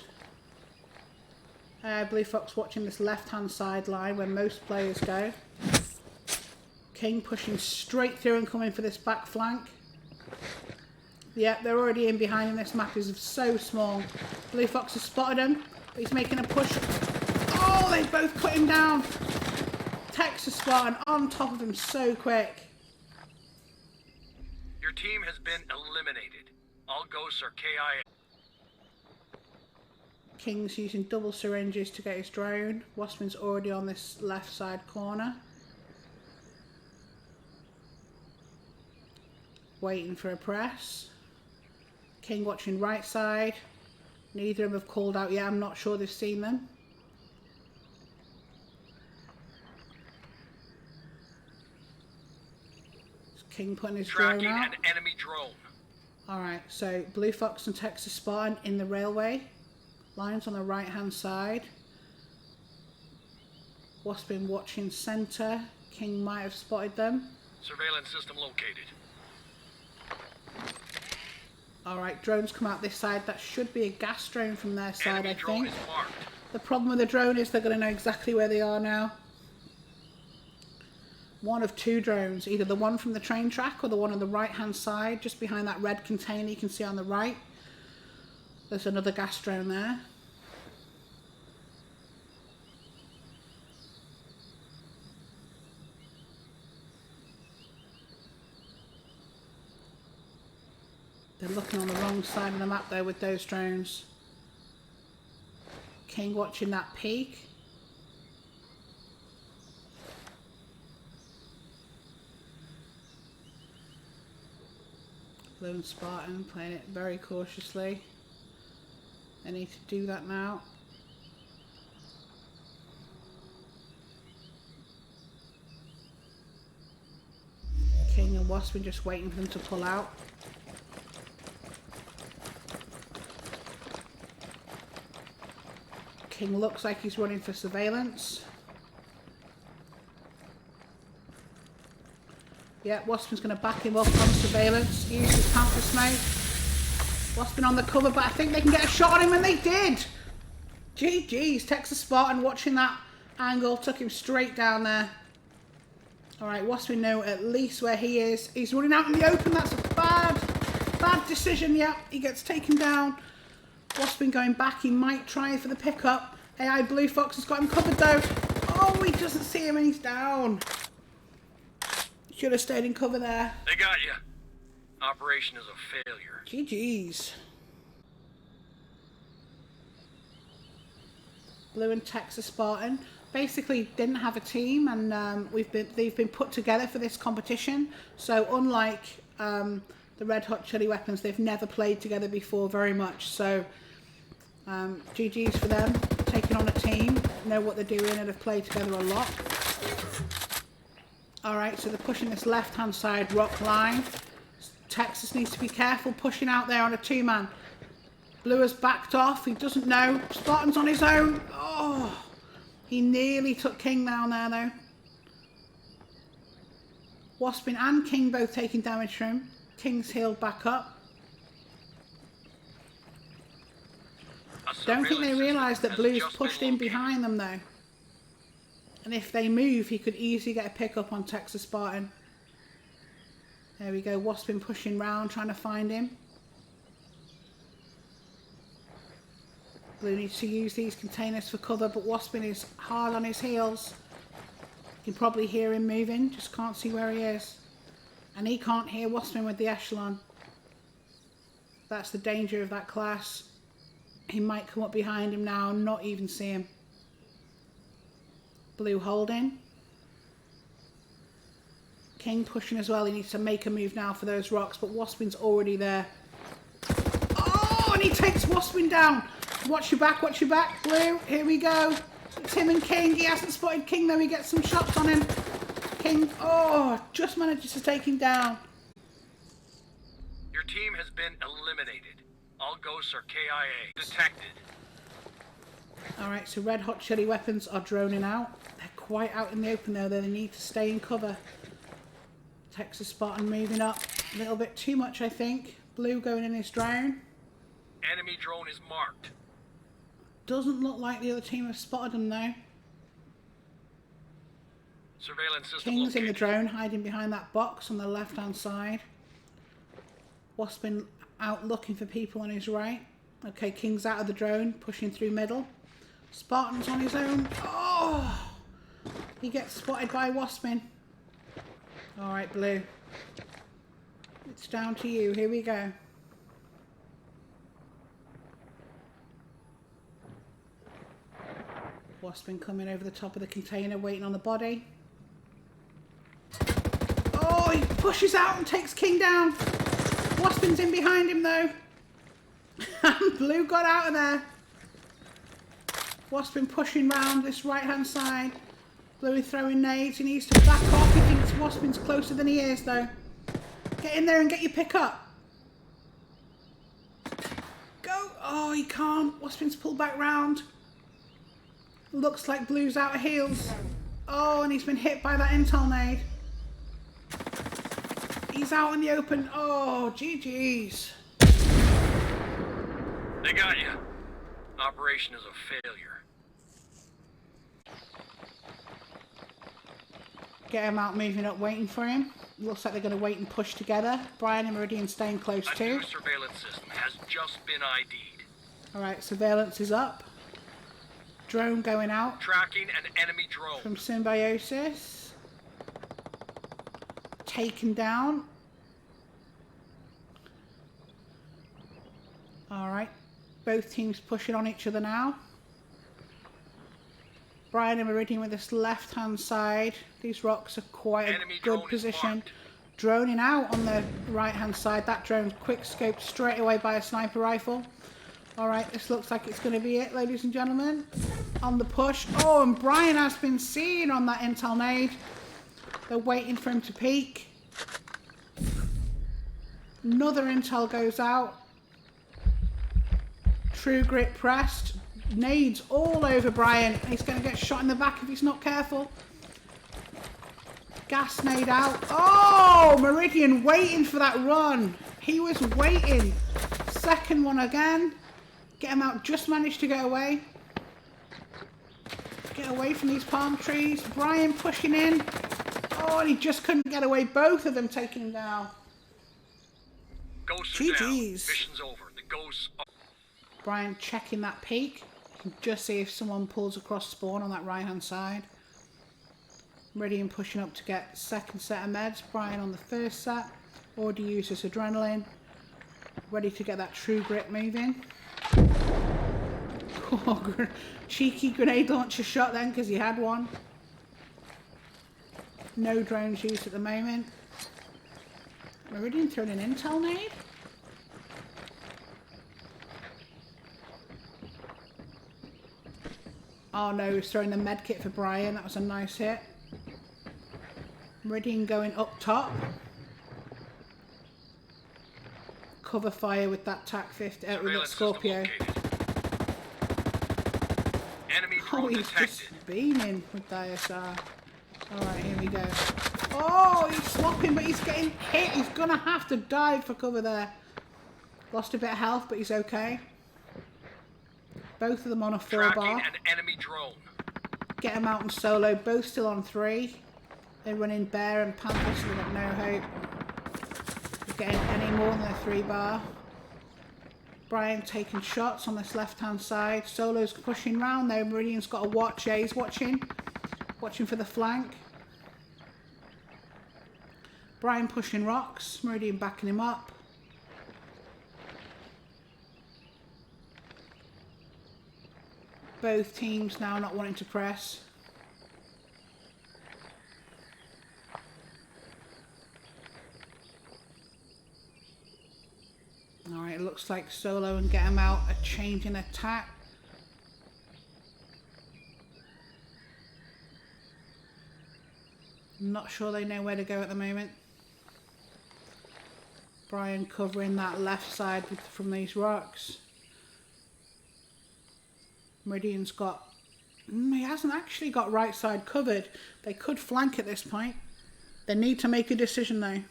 Blue Fox watching this left-hand sideline where most players go. King pushing straight through and coming for this back flank. Yeah, they're already in behind him. This map is so small. Blue Fox has spotted him, but he's making a push. Oh, they both put him down. Texas Spartan on top of him so quick. Your team has been eliminated. All ghosts are KIA. King's using double syringes to get his drone. Waspman's already on this left side corner. Waiting for a press. King watching right side. Neither of them have called out yet. I'm not sure they've seen them. King putting his drone out. Tracking an enemy drone. Alright, so Blue Fox and Texas Spartan in the railway. Lines on the right hand side. Waspin watching centre. King might have spotted them. Surveillance system located. Alright, drones come out this side. That should be a gas drone from their side, Enemy I drone think. is marked. The problem with the drone is they're going to know exactly where they are now. One of two drones, either the one from the train track or the one on the right hand side, just behind that red container you can see on the right. There's another gas drone there. They're looking on the wrong side of the map there with those drones. King watching that peak. Blue and Spartan playing it very cautiously. They need to do that now. King and Waspin just waiting for them to pull out. King looks like he's running for surveillance. Yeah, Waspin's going to back him up on surveillance. Use his panther smoke. Waspin on the cover, but I think they can get a shot on him, and they did. GG's. Texas Spartan watching that angle took him straight down there. Alright, Waspin know at least where he is. He's running out in the open. That's a bad decision. Yeah, he gets taken down. Waspin going back. He might try for the pickup. AI Blue Fox has got him covered though. Oh, he doesn't see him and he's down. Should have stayed in cover there. They got you. Operation is a failure. GG's. Blue and Texas Spartan basically didn't have a team, and they've been put together for this competition. So unlike the Red Hot Chili Weapons, they've never played together before very much. So GG's for them, taking on a team, know what they're doing, and have played together a lot. Alright, so they're pushing this left-hand side rock line. Texas needs to be careful pushing out there on a two-man. Blue has backed off. He doesn't know. Spartan's on his own. Oh, he nearly took King down there, though. Waspin and King both taking damage from him. King's healed back up. Don't think they realise that Blue's pushed in behind them, though. And if they move, he could easily get a pick-up on Texas Spartan. There we go. Waspin pushing round, trying to find him. Blue needs to use these containers for cover, but Waspin is hard on his heels. You can probably hear him moving, just can't see where he is. And he can't hear Waspin with the echelon. That's the danger of that class. He might come up behind him now and not even see him. Blue holding. King pushing as well. He needs to make a move now for those rocks, but Waspin's already there. Oh, and he takes Waspin down. Watch your back, Blue. Here we go. It's him and King. He hasn't spotted King, though. He gets some shots on him. King, oh, just manages to take him down. Your team has been eliminated. All ghosts are KIA. Detected. Alright, so Red Hot Chili Weapons are droning out. They're quite out in the open, though. They need to stay in cover. Texas Spartan moving up. A little bit too much, I think. Blue going in his drone. Enemy drone is marked. Doesn't look like the other team have spotted them though. Surveillance system King's in the located. drone, hiding behind that box on the left-hand side. Waspin out looking for people on his right. Okay, King's out of the drone, pushing through middle. Spartan's on his own. Oh! He gets spotted by Waspin. Alright, Blue. It's down to you. Here we go. Waspin coming over the top of the container, waiting on the body. Oh, he pushes out and takes King down. Waspin's in behind him though. And Blue got out of there. Waspin pushing round this right hand side. Blue is throwing nades. He needs to back off. He thinks Waspin's closer than he is though. Get in there and get your pick up. Go. Oh, he can't. Waspin's pulled back round. Looks like Blue's out of heals. Oh, and he's been hit by that intel nade. He's out in the open. Oh, GG's. They got you. Operation is a failure. Get him out, moving up, waiting for him. Looks like they're going to wait and push together. Brian and Meridian staying close A too. new surveillance system has just been ID'd. Alright, surveillance is up. Drone going out Tracking an enemy drone. from Symbiosis. Taken down. Alright, both teams pushing on each other now. Brian and Meridian with this left hand side. These rocks are quite a Enemy good drone is position. marked. Droning out on the right hand side. That drone quick scoped straight away by a sniper rifle. Alright, this looks like it's going to be it, ladies and gentlemen. On the push. Oh, and Brian has been seen on that intel nade. They're waiting for him to peek. Another intel goes out. True Grit pressed. Nades all over Brian. He's going to get shot in the back if he's not careful. Gas nade out. Oh, Meridian waiting for that run. He was waiting. Second one again. Get him out. Just managed to get away. Get away from these palm trees. Brian pushing in. Oh, and he just couldn't get away. Both of them taking him down. Ghosts are down. GG's. Mission's over. The ghosts are... Brian checking that peak. Just see if someone pulls across spawn on that right hand side. Meridian pushing up to get second set of meds. Brian on the first set. Already used his adrenaline. Ready to get that True Grit moving. Oh, cheeky grenade launcher shot then because he had one. No drones used at the moment. Meridian throwing an intel nade. Oh no, he's throwing the med kit for Brian. That was a nice hit. Meridian going up top. Cover fire with that TAC 50, with that Surveillance system Scorpio. located. Enemy Oh, drone he's detected. just beaming with the ISR. Alright, here we go. Oh, he's swapping, but he's getting hit. He's gonna have to dive for cover there. Lost a bit of health, but he's okay. Both of them on a 4 Tracking bar. an enemy drone. Get them out in solo, both still on 3. They're running Bear and Panther, so they've got no hope of getting any more than a 3 bar. Brian taking shots on this left hand side. Solo's pushing round though. Meridian's got a watch. Yeah, he's watching. Watching for the flank. Brian pushing rocks. Meridian backing him up. Both teams now not wanting to press. Alright, it looks like Solo and Get 'em Out are changing attack. Not sure they know where to go at the moment. Brian covering that left side from these rocks. Meridian's got... he hasn't actually got right side covered. They could flank at this point. They need to make a decision though.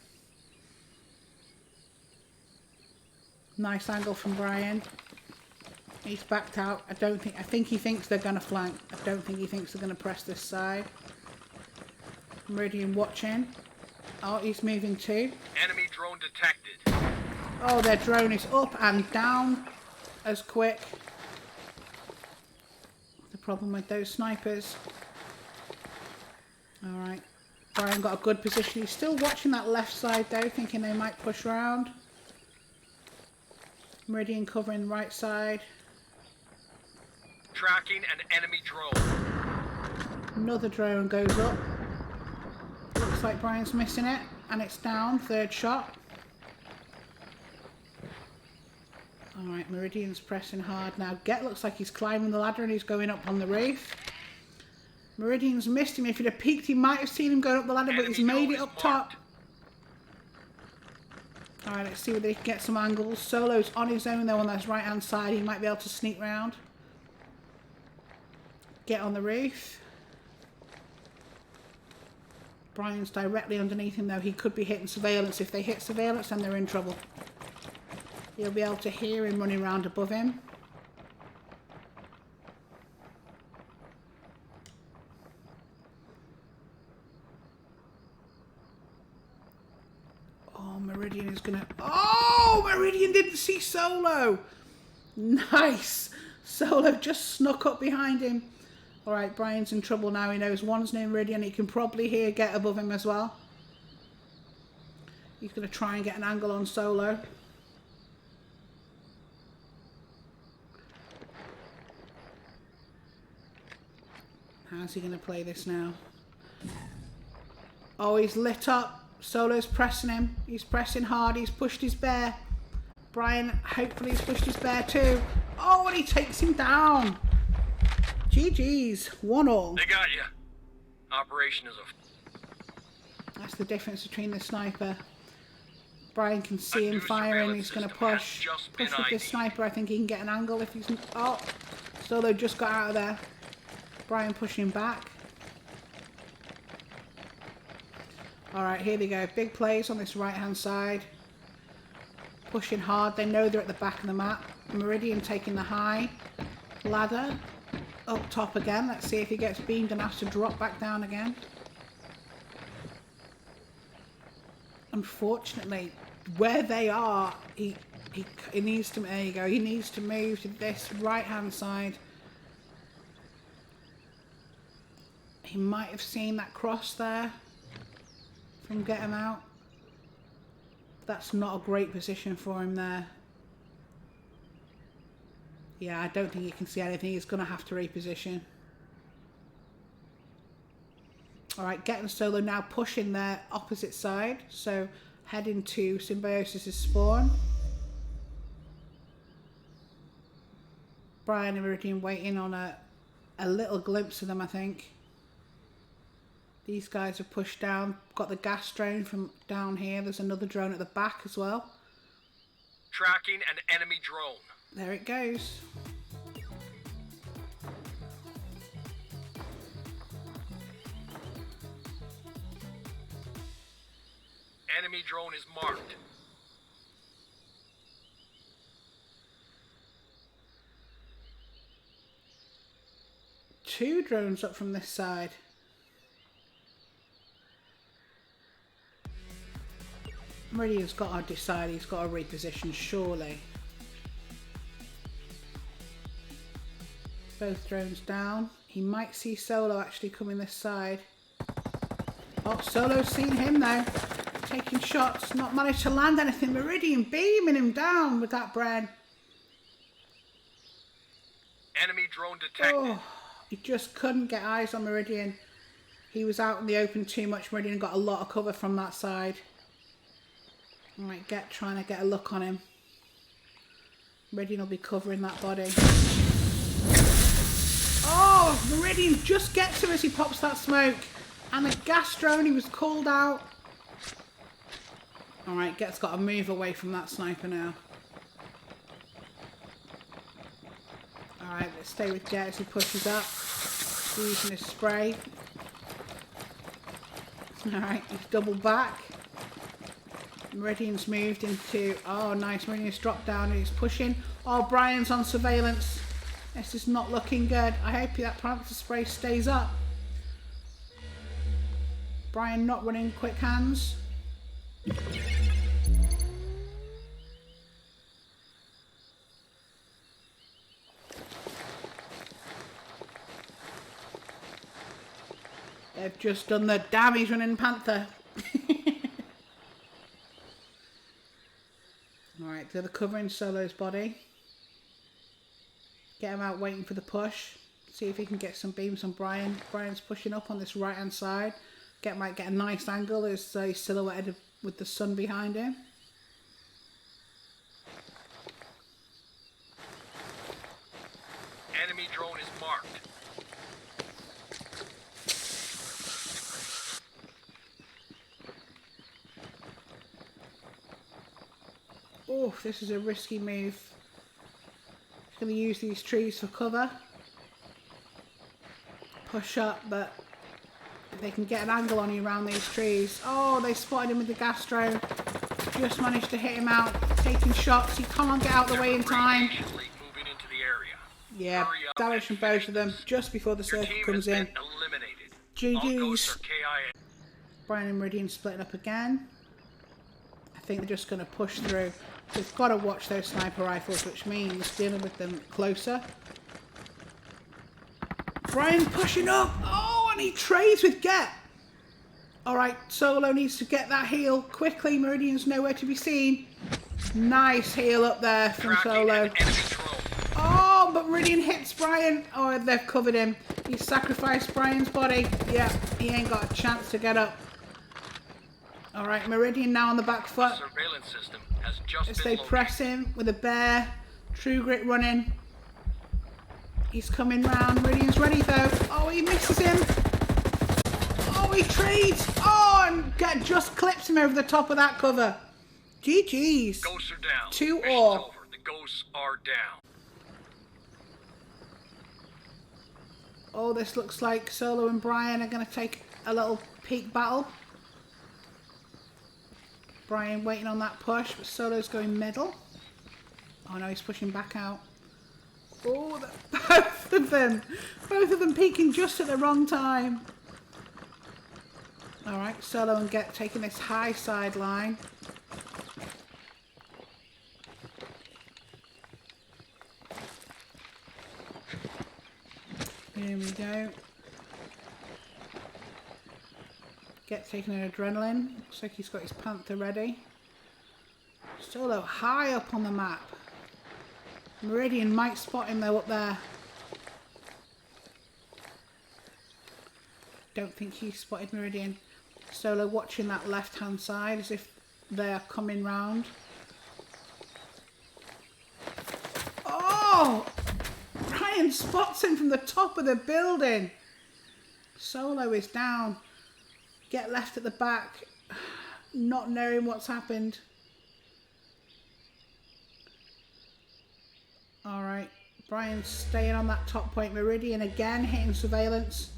Nice angle from Brian. He's backed out. I think he thinks they're going to flank. I don't think he thinks they're going to press this side. Meridian watching. Oh, he's moving too. Enemy drone detected. Oh, their drone is up and down as quick. The problem with those snipers. Alright. Brian got a good position. He's still watching that left side though, thinking they might push round. Meridian covering the right side. Tracking an enemy drone. Another drone goes up. Looks like Brian's missing it. And it's down. Third shot. Alright, Meridian's pressing hard now. Get looks like he's climbing the ladder and he's going up on the roof. Meridian's missed him. If he'd have peeked, he might have seen him going up the ladder, but he's made it up top. Alright, let's see whether he can get some angles. Solo's on his own though on that right hand side. He might be able to sneak round. Get on the roof. Brian's directly underneath him though. He could be hitting surveillance. If they hit surveillance, then they're in trouble. You'll be able to hear him running around above him. Oh, Meridian is gonna... Oh, Meridian didn't see Solo. Nice. Solo just snuck up behind him. All right, Brian's in trouble now. He knows one's near Meridian. He can probably hear Get above him as well. He's going to try and get an angle on Solo. How's he going to play this now? Oh, he's lit up. Solo's pressing him. He's pressing hard. He's pushed his bear. Brian, hopefully he's pushed his bear too. Oh, and he takes him down. GG's. 1-1. They got you. Operation is a... That's the difference between the sniper. Brian can see him firing. He's going to push. Push with this sniper. I think he can get an angle if he's... Oh, Solo just got out of there. Brian pushing back. Alright, here they go. Big plays on this right-hand side. Pushing hard. They know they're at the back of the map. Meridian taking the high. Ladder. Up top again. Let's see if he gets beamed and has to drop back down again. Unfortunately, where they are, he needs to... There you go. He needs to move to this right-hand side. He might have seen that cross there from Get Him Out. That's not a great position for him there. Yeah, I don't think he can see anything. He's going to have to reposition. Alright, Get and Solo now pushing their opposite side. So, heading to Symbiosis' spawn. Brian and Meridian waiting on a little glimpse of them, I think. These guys have pushed down. Got the gas drone from down here. There's another drone at the back as well. Tracking an enemy drone. There it goes. Enemy drone is marked. Two drones up from this side. Meridian's got to decide. He's got to reposition, surely. Both drones down. He might see Solo actually coming this side. Oh, Solo's seen him now. Taking shots. Not managed to land anything. Meridian beaming him down with that Bren. Enemy drone detected. Oh, he just couldn't get eyes on Meridian. He was out in the open too much. Meridian got a lot of cover from that side. Alright, trying to get a look on him. Meridian will be covering that body. Oh, Meridian just gets him as he pops that smoke. And the gas drone, he was called out. Alright, Get's got to move away from that sniper now. Alright, let's stay with Get as he pushes up. He's using his spray. Alright, he's double back. Meridian's moved into... Oh, nice. Meridian's dropped down and he's pushing. Oh, Brian's on surveillance. This is not looking good. I hope that Panther spray stays up. Brian not running quick hands. They've just done the damage running Panther. Alright, they're covering Solo's body. Get him out waiting for the push. See if he can get some beams on Brian. Brian's pushing up on this right hand side. Might get a nice angle. There's he's silhouetted with the sun behind him. Enemy drone is marked. Oh, this is a risky move. He's going to use these trees for cover. Push up, but if they can get an angle on you around these trees. Oh, they spotted him with the gas drone. Just managed to hit him out, taking shots. He can't get out of the way in time. Moving into the area. Yeah, damage from both of them just before the circle comes in. GG's. Brian and Meridian splitting up again. I think they're just going to push through. We've got to watch those sniper rifles, which means dealing with them closer. Brian pushing up. Oh, and he trades with Get. Alright, Solo needs to get that heal quickly. Meridian's nowhere to be seen. Nice heal up there from Solo. Oh, but Meridian hits Brian. Oh, they've covered him. He sacrificed Brian's body. Yeah, he ain't got a chance to get up. Alright, Meridian now on the back foot. Surveillance system has just as they press him with a bear. True Grit running. He's coming round. Meridian's ready though. Oh, he misses him. Oh, he trades. Oh, and just clips him over the top of that cover. GG's. Ghosts are down. 2-all. Over. The ghosts are down. Oh, this looks like Solo and Brian are going to take a little peek battle. Brian waiting on that push, but Solo's going middle. Oh no, he's pushing back out. Oh, both of them peeking just at the wrong time. Alright, Solo and Get taking this high side line. Here we go. Get taking an adrenaline. Looks like he's got his Panther ready. Solo high up on the map. Meridian might spot him though up there. Don't think he spotted Meridian. Solo watching that left hand side as if they are coming round. Oh! Brian spots him from the top of the building. Solo is down. Get left at the back, not knowing what's happened. Alright, Brian's staying on that top point. Meridian again hitting surveillance.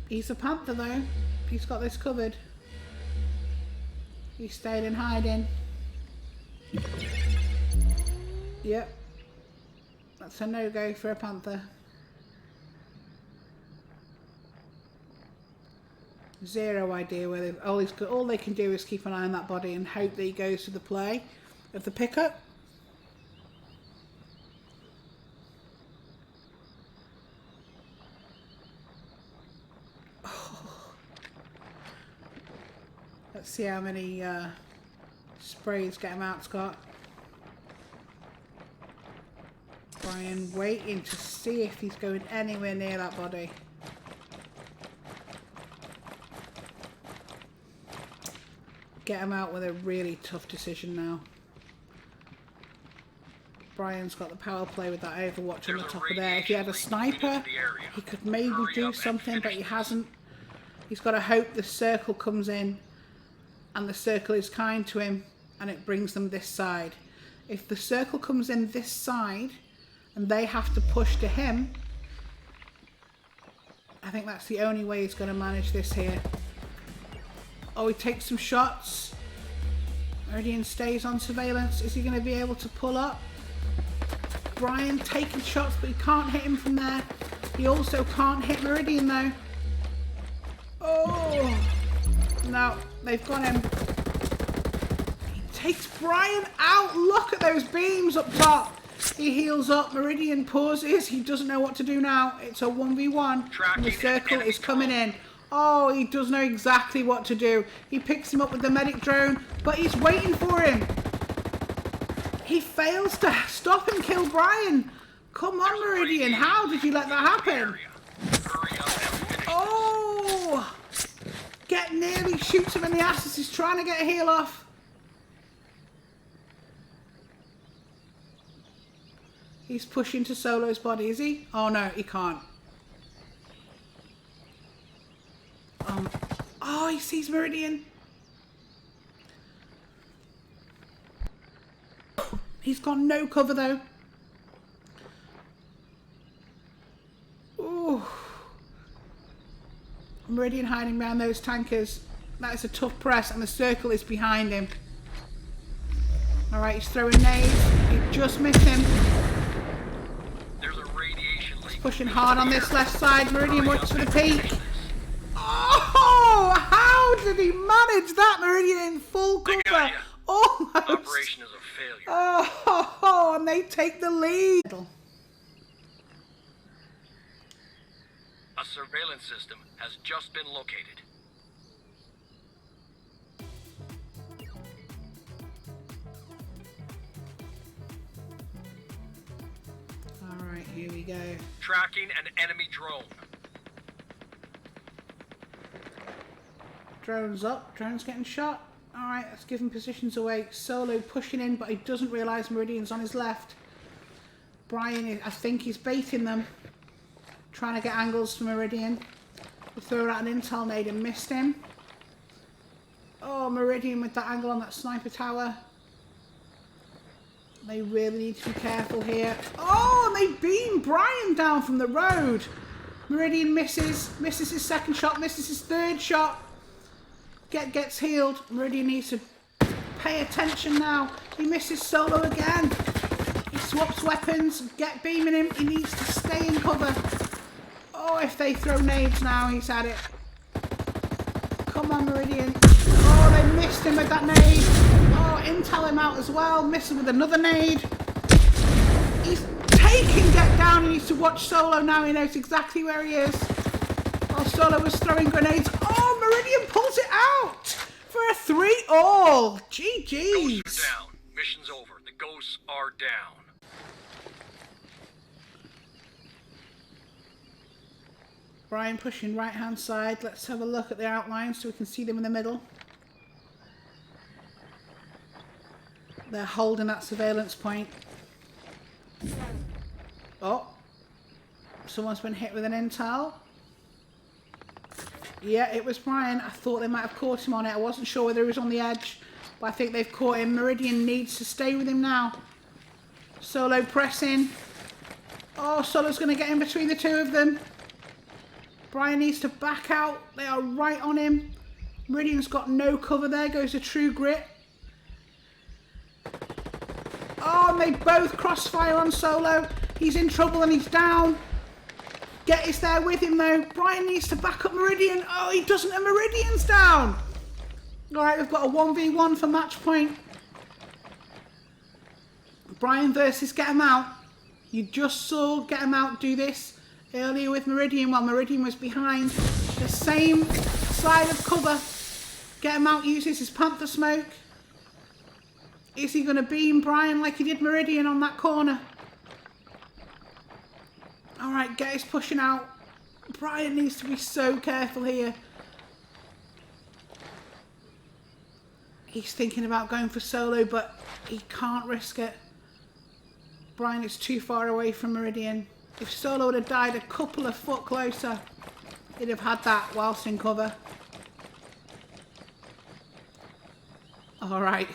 He's a Panther though. He's got this covered. He's staying in hiding. Yep. That's a no-go for a Panther. Zero idea where all they can do is keep an eye on that body and hope that he goes to the play of the pickup. Oh. Let's see how many sprays Get him out's got. Brian waiting to see if he's going anywhere near that body. Get him out with a really tough decision now. Brian's got the power play with that Overwatch on the top of there. If he had a sniper, he could maybe do something, but he hasn't. He's got to hope the circle comes in and the circle is kind to him and it brings them this side. If the circle comes in this side and they have to push to him, I think that's the only way he's going to manage this here. Oh, he takes some shots. Meridian stays on surveillance. Is he going to be able to pull up? Brian taking shots, but he can't hit him from there. He also can't hit Meridian though. Oh! No, they've got him. He takes Brian out. Look at those beams up top. He heals up. Meridian pauses. He doesn't know what to do now. It's a 1v1. And the circle is coming in. Oh, he does know exactly what to do. He picks him up with the medic drone, but he's waiting for him. He fails to stop and kill Brian. Come on, Meridian. How did you let that happen? Oh! Get nearly shoots him in the ass as he's trying to get a heal off. He's pushing to Solo's body, is he? Oh no, he can't. Oh, he sees Meridian. He's got no cover though. Ooh. Meridian hiding behind those tankers. That is a tough press, and the circle is behind him. Alright, he's throwing nades. He just missed him. There's a radiation leak. He's pushing hard on this left side. Meridian waits for the peak. Oh! How did he manage that? Meridian in full cover. Almost. Operation is a failure. Oh, and they take the lead. A surveillance system has just been located. Alright, here we go. Tracking an enemy drone. Drone's up. Drone's getting shot. Alright, let's give him positions away. Solo pushing in, but he doesn't realise Meridian's on his left. Brian, I think he's baiting them. Trying to get angles for Meridian. He threw out an intel nade and missed him. Oh, Meridian with that angle on that sniper tower. They really need to be careful here. Oh, and they beam Brian down from the road. Meridian misses his second shot, misses his third shot. Gets healed. Meridian needs to pay attention now. He misses Solo again. He swaps weapons. Get beaming him. He needs to stay in cover. Oh, if they throw nades now, he's had it. Come on, Meridian. Oh, they missed him with that nade. Oh, intel him out as well. Miss him with another nade. He's taking Get down. He needs to watch Solo now. He knows exactly where he is. While Solo was throwing grenades. Oh, Meridian pulls it out for a 3-all. GG's. Ghosts are down. Mission's over. The ghosts are down. Brian pushing right hand side. Let's have a look at the outlines so we can see them in the middle. They're holding that surveillance point. Oh. Someone's been hit with an intel. Yeah, it was Brian. I thought they might have caught him on it. I wasn't sure whether he was on the edge, but I think they've caught him. Meridian needs to stay with him now. Solo pressing. Oh, Solo's going to get in between the two of them. Brian needs to back out. They are right on him. Meridian's got no cover there. Goes a true grit. Oh, and they both crossfire on Solo. He's in trouble and he's down. Get is there with him though. Brian needs to back up Meridian. Oh, he doesn't, and Meridian's down. Alright, we've got a 1v1 for match point. Brian versus Get Him Out. You just saw Get Him Out do this earlier with Meridian while Meridian was behind the same side of cover. Get Him Out uses his Panther smoke. Is he going to beam Brian like he did Meridian on that corner? Alright, Get is pushing out. Brian needs to be so careful here. He's thinking about going for Solo, but he can't risk it. Brian is too far away from Meridian. If Solo would have died a couple of foot closer, he'd have had that whilst in cover. Alright.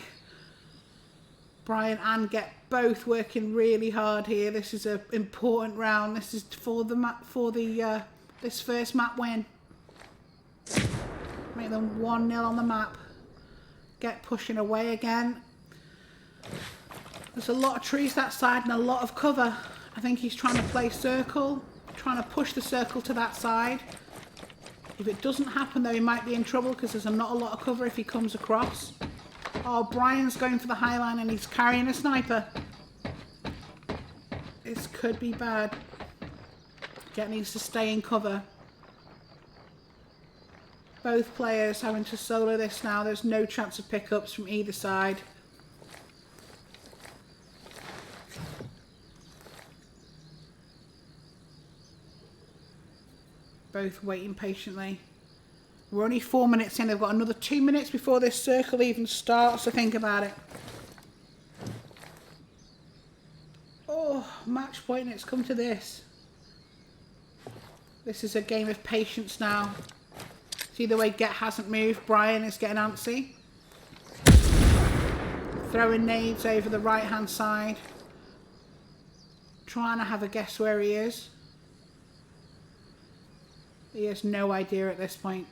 Brian and Get both working really hard here. This is an important round. This is for the map, for the this first map win. Make them 1-0 on the map. get pushing away again. There's a lot of trees that side and a lot of cover. I think he's trying to play circle, trying to push the circle to that side. If it doesn't happen though, he might be in trouble because there's not a lot of cover if he comes across. Oh, Brian's going for the high line and he's carrying a sniper. This could be bad. Get needs to stay in cover. Both players having to solo this now. There's no chance of pickups from either side. Both waiting patiently. We're only 4 minutes in. They've got another 2 minutes before this circle even starts, so think about it. Oh, match point, and it's come to this. This is a game of patience now. See the way Get hasn't moved. Brian is getting antsy. Throwing nades over the right hand side. Trying to have a guess where he is. He has no idea at this point.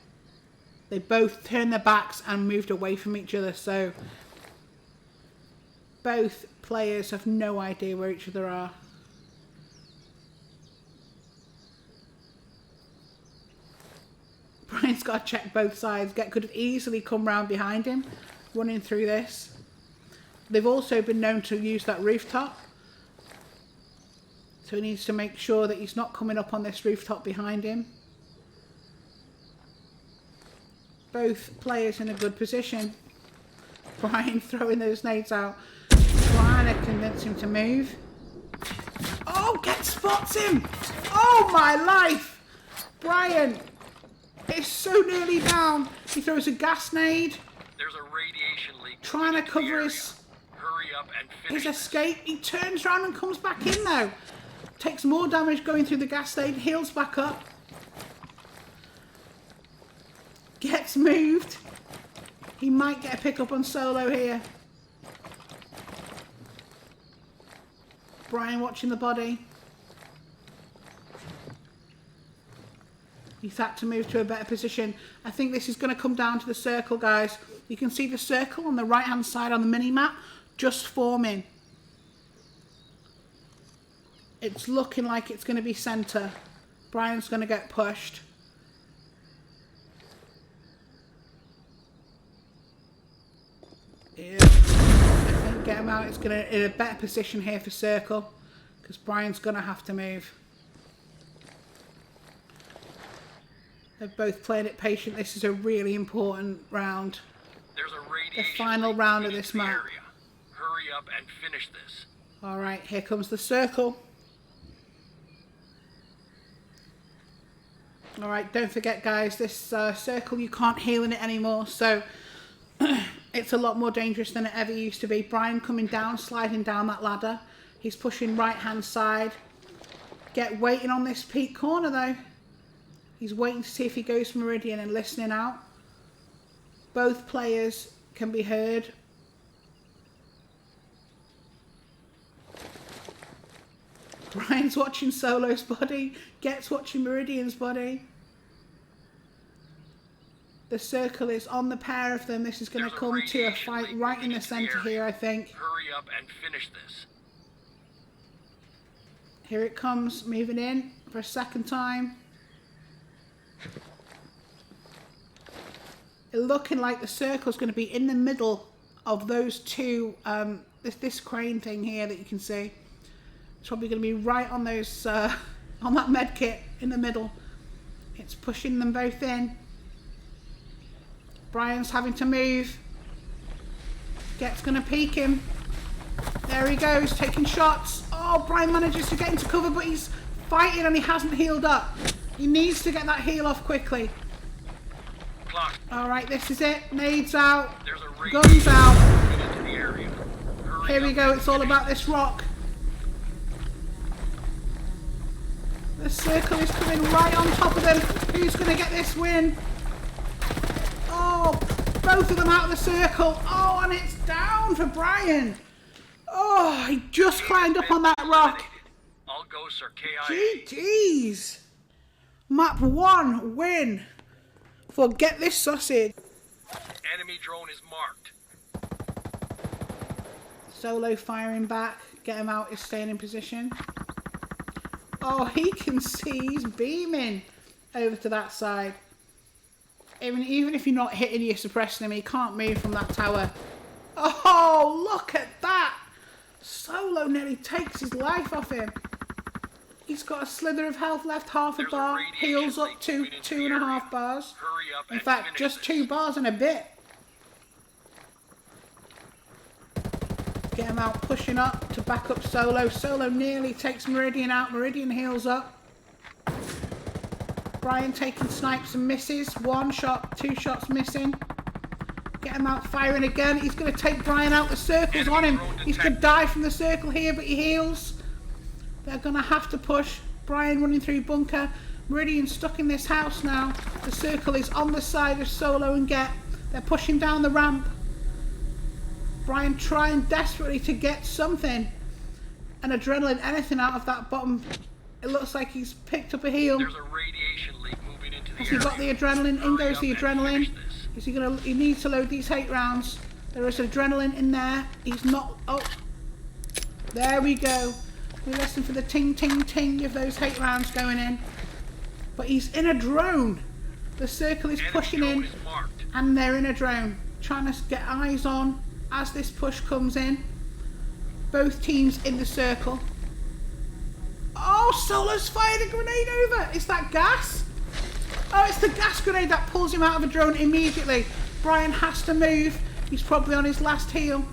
They both turned their backs and moved away from each other, so both players have no idea where each other are. Brian's got to check both sides. Get could have easily come round behind him, running through this. They've also been known to use that rooftop, so he needs to make sure that he's not coming up on this rooftop behind him. Both players in a good position. Brian throwing those nades out, trying to convince him to move. Oh, Get spots him! Oh my life! Brian is so nearly down. He throws a gas nade. There's a radiation leak. Trying to cover his Hurry up and finish his escape. He turns around and comes back in though. Takes more damage going through the gas nade. Heals back up. Gets moved. He might get a pickup on solo here. Brian watching the body. He's had to move to a better position. I think this is going to come down to the circle, guys. You can see the circle on the right hand side on the mini map just forming. It's looking like it's going to be centre. Brian's going to get pushed. Yeah, I think get him out. It's going to in a better position here for circle because Brian's going to have to move. They've both played it patient. This is a really important round. There's a The radiation final leak round of moving this into the map. area. Hurry up and finish this. All right, here comes the circle. All right, don't forget, guys, this circle, you can't heal in it anymore, so it's a lot more dangerous than it ever used to be. Brian coming down, sliding down that ladder. He's pushing right-hand side. Get waiting on this peak corner, though. He's waiting to see if he goes for Meridian and listening out. Both players can be heard. Brian's watching Solo's body. Get's watching Meridian's body. The circle is on the pair of them. This is going to There's a come to a radiation fight leak right in moving the into the centre area. here, I think. Hurry up and finish this. Here it comes, moving in for a second time. It looking like the circle's going to be in the middle of those two, this crane thing here that you can see. It's probably going to be right on those, on that med kit in the middle. It's pushing them both in. Brian's having to move. Get's going to peek him. There he goes, taking shots. Oh, Brian manages to get into cover, but he's fighting and he hasn't healed up. He needs to get that heal off quickly. Clock. All right, this is it. Nades out. There's a Guns radiation out. leak moving into the area. Hurry Here we up go. and It's all finish about this rock. The circle is coming right on top of them. Who's going to get this win? Oh, both of them out of the circle. Oh, and it's down for Brian. Oh, he just climbed up on that rock. All ghosts are KIA. GG's. Map 1 win for Get This Sausage. Enemy drone is marked. Solo firing back. Get him out. He's staying in position. Oh, he can see. He's beaming over to that side. Even if you're not hitting, you're suppressing him. He can't move from that tower. Oh, look at that. Solo nearly takes his life off him. He's got a slither of health left, half a bar. Heals up to 2.5 bars. In fact, just 2 bars and a bit. Get him out, pushing up to back up Solo. Solo nearly takes Meridian out. Meridian heals up. Brian taking snipes and misses. 1 shot, 2 shots missing. Get him out firing again. He's going to take Brian out. The circle's on him. He's going to die from the circle here, but he heals. They're going to have to push. Brian running through bunker. Meridian stuck in this house now. The circle is on the side of Solo and Get. They're pushing down the ramp. Brian trying desperately to get something. An adrenaline, anything out of that bottom. It looks like he's picked up a heal. There's a radiation leak moving into the Has he got the adrenaline? In goes the adrenaline. Is he gonna? He needs to load these hate rounds. There is adrenaline in there. He's not. Oh, there we go. We listen for the ting ting ting of those hate rounds going in. But he's in a drone. The circle is pushing in, and they're in a drone, trying to get eyes on as this push comes in. Both teams in the circle. Oh, Solo's fired a grenade over. Is that gas? Oh, it's the gas grenade that pulls him out of a drone immediately. Brian has to move. He's probably on his last heal.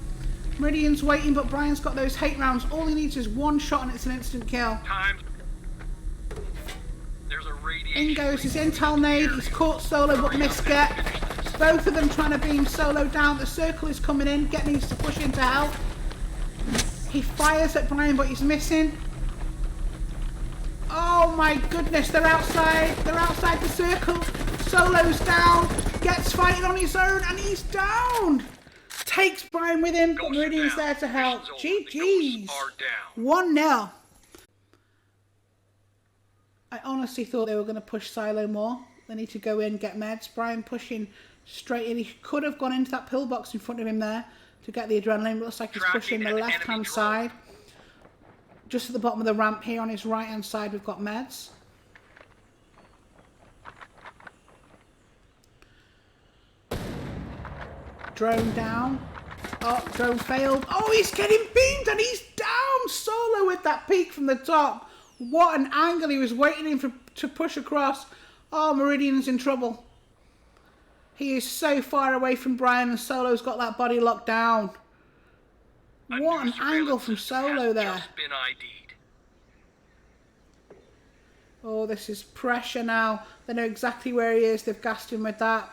Meridian's waiting, but Brian's got those hate rounds. All he needs is 1 shot and it's an instant kill. There's a radiation in goes his intel nade. He's caught Solo but missed Get. Both of them trying to beam Solo down. The circle is coming in. Get needs to push in to help. He fires at Brian, but he's missing. Oh my goodness, they're outside. They're outside the circle. Solo's down. Gets fighting on his own and he's down. Takes Brian with him, but Meridian's there to help. GG's. 1-0. I honestly thought they were going to push Silo more. They need to go in, get meds. Brian pushing straight in. He could have gone into that pillbox in front of him there to get the adrenaline. Looks like he's pushing the left-hand side. Just at the bottom of the ramp here on his right-hand side, we've got meds. Drone down. Oh, drone failed. Oh, he's getting beamed and he's down. Solo with that peek from the top. What an angle he was waiting for to push across. Oh, Meridian's in trouble. He is so far away from Brian and Solo's got that body locked down. What an angle from Solo there. Oh, this is pressure now. They know exactly where he is. They've gassed him with that.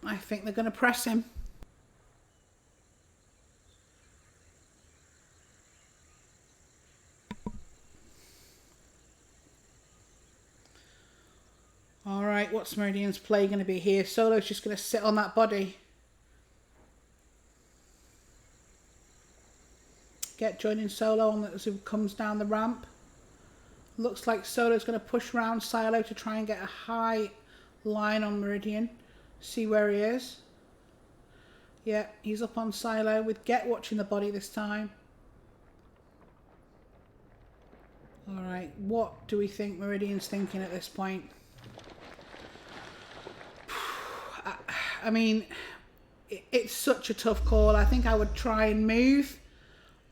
I think they're going to press him. Alright, what's Meridian's play going to be here? Solo's just going to sit on that body. Get joining Solo on as he comes down the ramp. Looks like Solo's going to push round Silo to try and get a high line on Meridian. See where he is. Yeah, he's up on Silo with Get watching the body this time. Alright, what do we think Meridian's thinking at this point? I mean, it's such a tough call. I think I would try and move.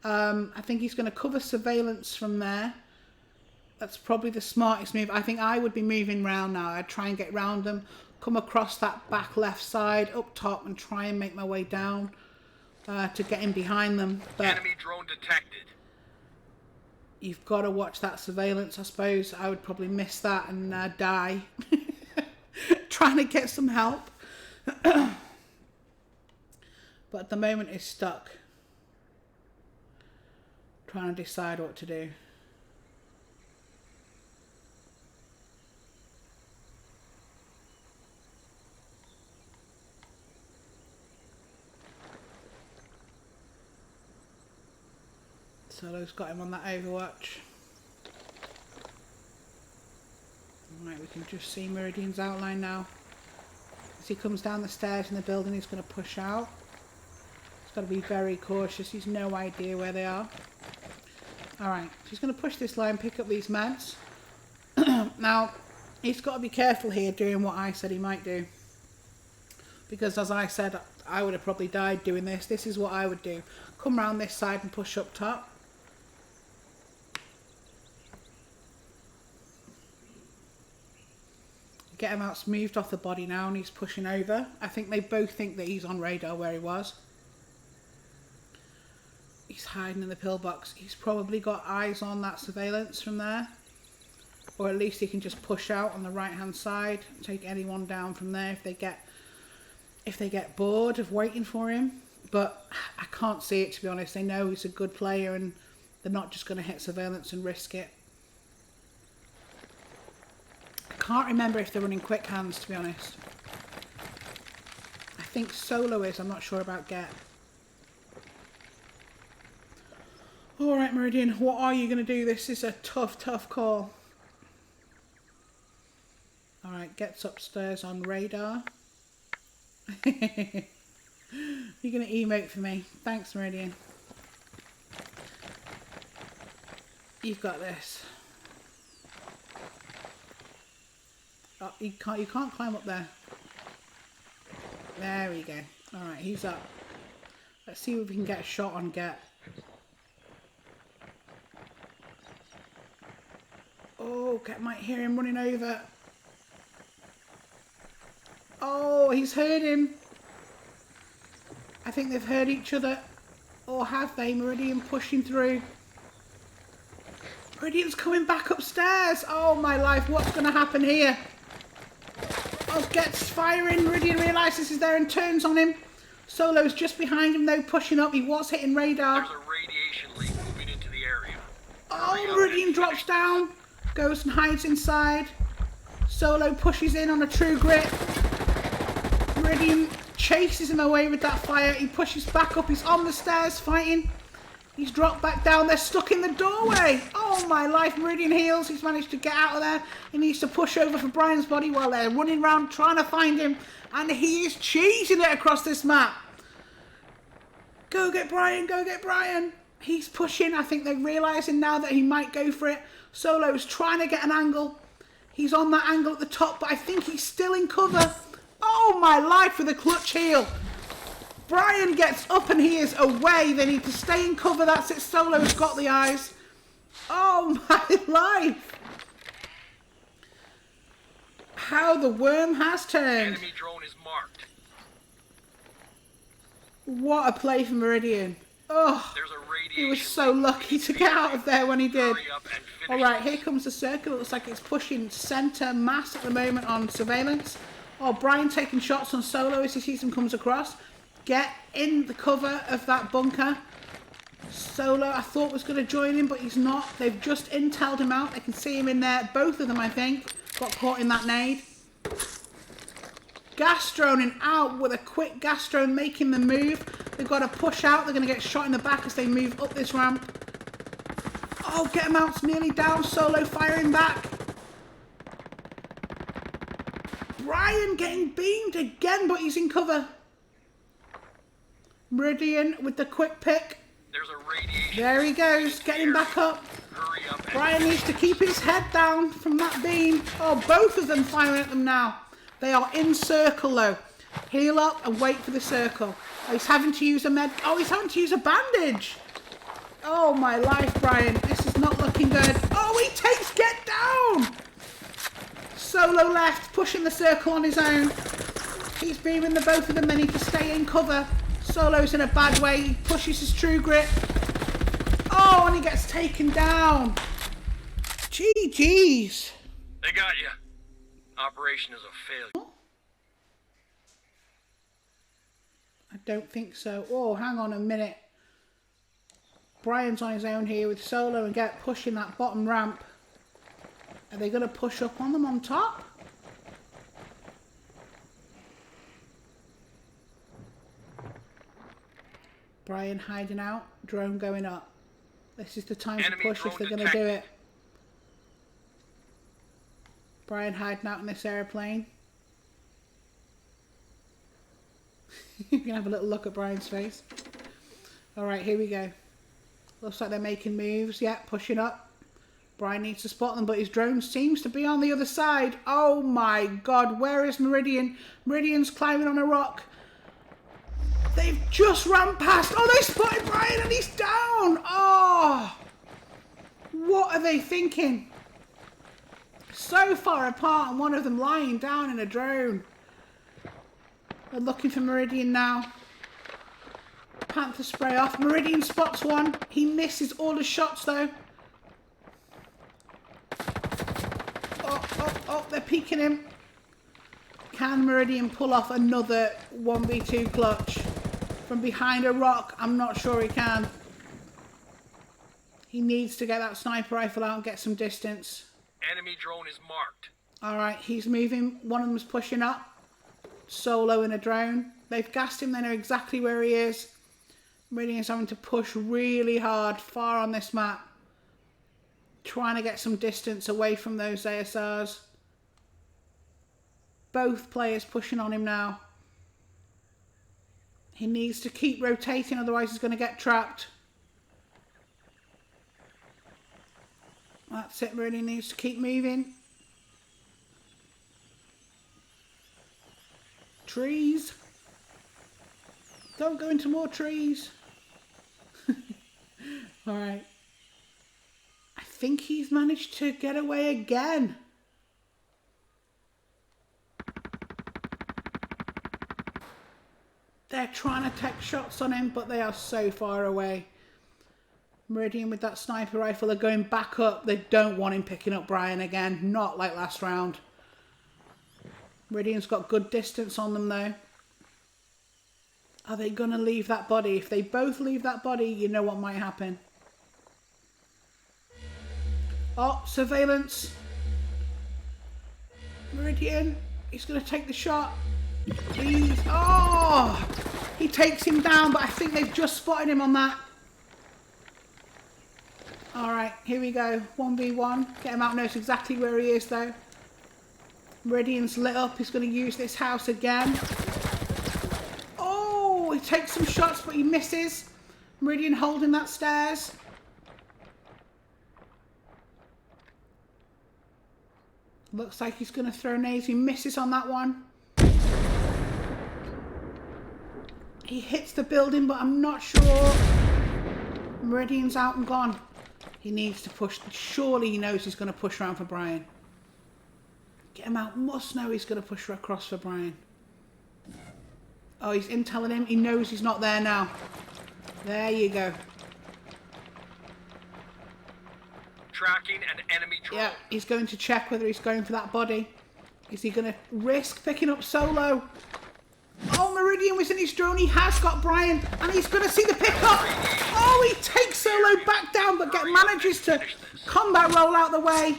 I think he's going to cover surveillance from there. That's probably the smartest move. I think I would be moving round now. I'd try and get round them, come across that back left side, up top, and try and make my way down to get in behind them. But enemy drone detected. You've got to watch that surveillance, I suppose. I would probably miss that and die. Trying to get some help. But at the moment it's stuck. Trying to decide what to do. Solo's got him on that Overwatch. Right, we can just see Meridian's outline now. As he comes down the stairs in the building, he's going to push out. He's got to be very cautious. He's no idea where they are. Alright, she's going to push this line, pick up these meds. Now, he's got to be careful here doing what I said he might do. Because as I said, I would have probably died doing this. This is what I would do. Come round this side and push up top. Get him out, moved off the body now and he's pushing over. I think they both think that he's on radar where he was. He's hiding in the pillbox. He's probably got eyes on that surveillance from there. Or at least he can just push out on the right hand side. Take anyone down from there if they get bored of waiting for him. But I can't see it, to be honest. They know he's a good player and they're not just going to hit surveillance and risk it. Can't remember if they're running quick hands, to be honest. I think Solo is. I'm not sure about Get. Alright, Meridian, what are you going to do? This is a tough call. Alright, Get's upstairs on radar. You're going to emote for me. Thanks, Meridian. You've got this. Oh, you can't climb up there. There we go. Alright, he's up. Let's see if we can get a shot on Get. Oh, Get might hear him running over. Oh, he's heard him. I think they've heard each other. Or have they? Meridian pushing through. Meridian's coming back upstairs. Oh my life, what's going to happen here? Oh, Get's firing. Meridian realises he's there and turns on him. Solo's just behind him though, pushing up. He was hitting radar. There's a radiation leak moving into the area. Oh, Meridian drops down. Goes and hides inside. Solo pushes in on a true grit. Meridian chases him away with that fire. He pushes back up. He's on the stairs fighting. He's dropped back down. They're stuck in the doorway. Oh my life. Meridian heals. He's managed to get out of there. He needs to push over for Brian's body while they're running around trying to find him. And he is cheesing it across this map. Go get Brian. Go get Brian. He's pushing. I think they're realising now that he might go for it. Solo's trying to get an angle. He's on that angle at the top, but I think he's still in cover. Oh my life with a clutch heel. Brian gets up and he is away. They need to stay in cover. That's it. Solo's got the eyes. Oh my life. How the worm has turned. Enemy drone is marked. What a play for Meridian. Oh, There's a he was radiation so lucky to get out of there when he did. Hurry up and finish. Alright, here comes the circle. It looks like it's pushing centre mass at the moment on surveillance. Oh, Brian taking shots on Solo as he sees him comes across. Get in the cover of that bunker. Solo, I thought was going to join him, but he's not. They've just intel'd him out. I can see him in there. Both of them, I think, got caught in that nade. Gas droning out with a quick gas drone making the move. They've got to push out. They're going to get shot in the back as they move up this ramp. Oh, get him out. It's nearly down. Solo firing back. Brian getting beamed again, but he's in cover. Meridian with the quick pick. There's a radiation. There he goes, getting back up. Hurry up and Brian needs to keep his head down from that beam. Oh, both of them firing at them now. They are in circle though. Heal up and wait for the circle. Oh, he's having to use a med. Oh, he's having to use a bandage. Oh my life, Brian. This is not looking good. Oh, he takes Get down. Solo left, pushing the circle on his own. He's beaming the both of them. They need to stay in cover. Solo's in a bad way. He pushes his true grit. Oh, and he gets taken down. GG's. They got you. Operation is a failure. I don't think so. Oh, hang on a minute. Brian's on his own here with Solo and Get pushing that bottom ramp. Are they going to push up on them on top? Brian hiding out. Drone going up. This is the time to push if they're going to do it. Brian hiding out in this airplane. You can have a little look at Brian's face. Alright, here we go. Looks like they're making moves. Yeah, pushing up. Brian needs to spot them, but his drone seems to be on the other side. Oh my god, where is Meridian? Meridian's climbing on a rock. They've just run past. Oh, they spotted Brian and he's down. Oh, what are they thinking? So far apart and one of them lying down in a drone. They're looking for Meridian now. Panther spray off. Meridian spots one. He misses all the shots though. Oh, they're peeking him. Can Meridian pull off another 1v2 clutch from behind a rock? I'm not sure he can. He needs to get that sniper rifle out and get some distance. Enemy drone is marked. Alright, he's moving. One of them's pushing up. Solo in a drone. They've gassed him. They know exactly where he is. Meridian's having to push really hard, far on this map. Trying to get some distance away from those ASRs. Both players pushing on him now. He needs to keep rotating, otherwise he's going to get trapped. That's it, Meridian needs to keep moving. Trees. Don't go into more trees. Alright. I think he's managed to get away again. They're trying to take shots on him, but they are so far away. Meridian with that sniper rifle are going back up. They don't want him picking up Brian again. Not like last round. Meridian's got good distance on them though. Are they going to leave that body? If they both leave that body, you know what might happen. Oh, surveillance. Meridian, he's going to take the shot. Please. Oh! He takes him down, but I think they've just spotted him on that. Alright, here we go. 1v1. Get him out, knows exactly where he is though. Meridian's lit up. He's going to use this house again. Oh, he takes some shots, but he misses. Meridian holding that stairs. Looks like he's going to throw nades. He misses on that one. He hits the building, but I'm not sure. Meridian's out and gone. He needs to push. Surely he knows he's going to push around for Brian. Get him out. Must know he's going to push across for Brian. Oh, he's intelling him. He knows he's not there now. There you go. Tracking an enemy drone. Yeah, he's going to check whether he's going for that body. Is he going to risk picking up Solo? Oh, Meridian was in his drone. He has got Brian, and he's going to see the pickup. Oh, he takes Solo back down, but manages to combat roll out the way.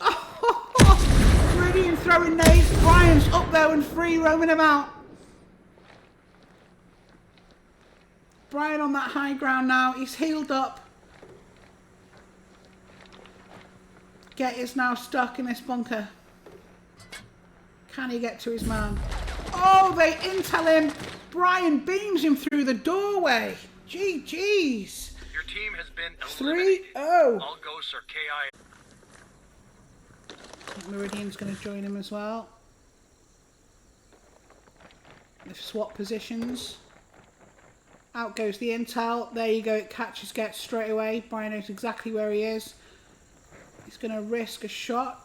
Oh, Meridian throwing nades. Brian's up there and free roaming him out. Brian on that high ground now. He's healed up. Get is now stuck in this bunker. Can he get to his man? Oh, they intel him. Brian beams him through the doorway. GG's. Your team has been eliminated. 3-0. All ghosts are KI. Meridian's going to join him as well. They've swapped positions. Out goes the intel. There you go. It catches Get straight away. Brian knows exactly where he is. He's going to risk a shot.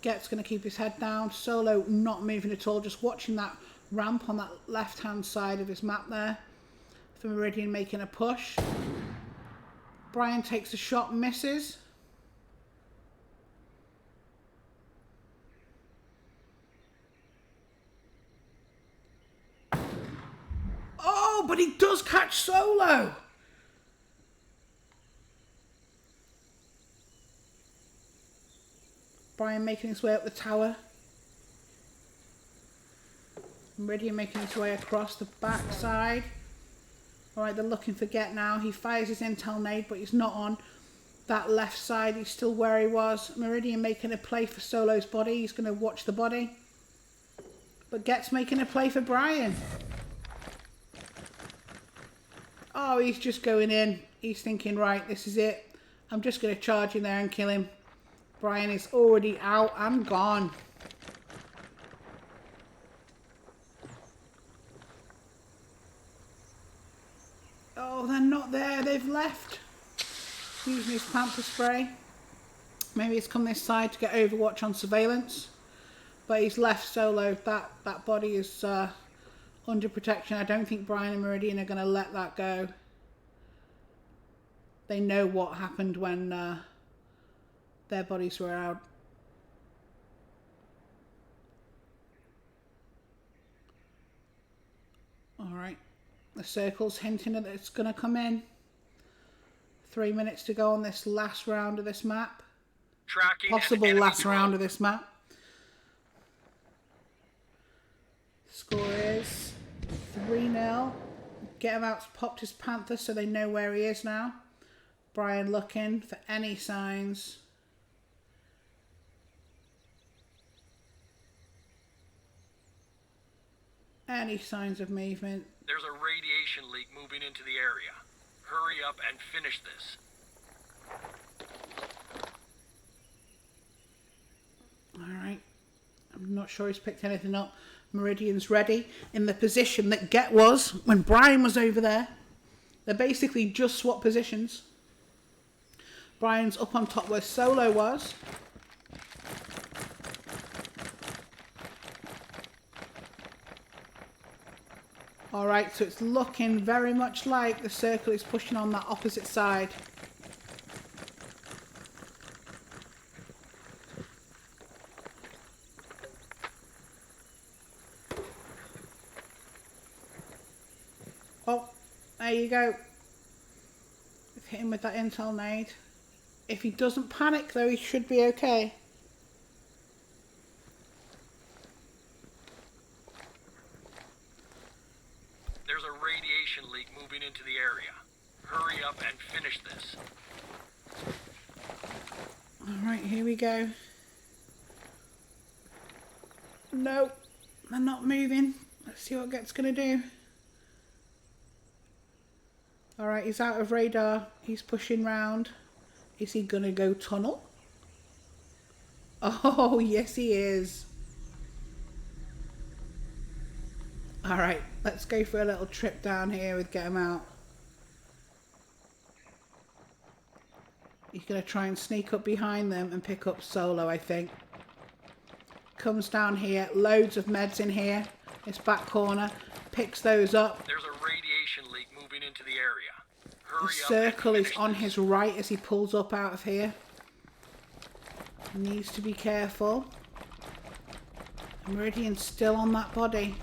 Get's going to keep his head down. Solo not moving at all. Just watching that ramp on that left-hand side of his map there. For Meridian making a push. Brian takes a shot, misses. Oh, but he does catch Solo. Brian making his way up the tower. Meridian making his way across the back side. Alright, they're looking for Get now. He fires his intel nade, but he's not on that left side. He's still where he was. Meridian making a play for Solo's body. He's going to watch the body. But Get's making a play for Brian. Oh, he's just going in. He's thinking, right, this is it. I'm just going to charge in there and kill him. Brian is already out and gone. Oh, they're not there. They've left. Using his panther spray. Maybe he's come this side to get Overwatch on surveillance. But he's left solo. That body is under protection. I don't think Brian and Meridian are going to let that go. They know what happened when their bodies were out. Alright. The circle's hinting that it's going to come in. 3 minutes to go on this last round of this map. Tracking Possible last round of this map. Score is 3-0. Get him out, popped his panther so they know where he is now. Brian looking for any signs. Any signs of movement. There's a radiation leak moving into the area. Hurry up and finish this. Alright. I'm not sure he's picked anything up. Meridian's ready in the position that Get was when Brian was over there. They're basically just swapped positions. Brian's up on top where Solo was. Alright, so it's looking very much like the circle is pushing on that opposite side. Oh, there you go. We've hit him with that intel nade. If he doesn't panic though, he should be okay. There's a radiation leak moving into the area. Hurry up and finish this. Alright, here we go. No, they're not moving. Let's see what Get's gonna do. Alright, he's out of radar. He's pushing round. Is he gonna go tunnel? Oh, yes he is. Alright, let's go for a little trip down here with Get Him Out. He's gonna try and sneak up behind them and pick up Solo, I think. Comes down here, loads of meds in here. This back corner, picks those up. There's a radiation leak moving into the area. The circle is on his right as he pulls up out of here. He needs to be careful. Meridian's still on that body.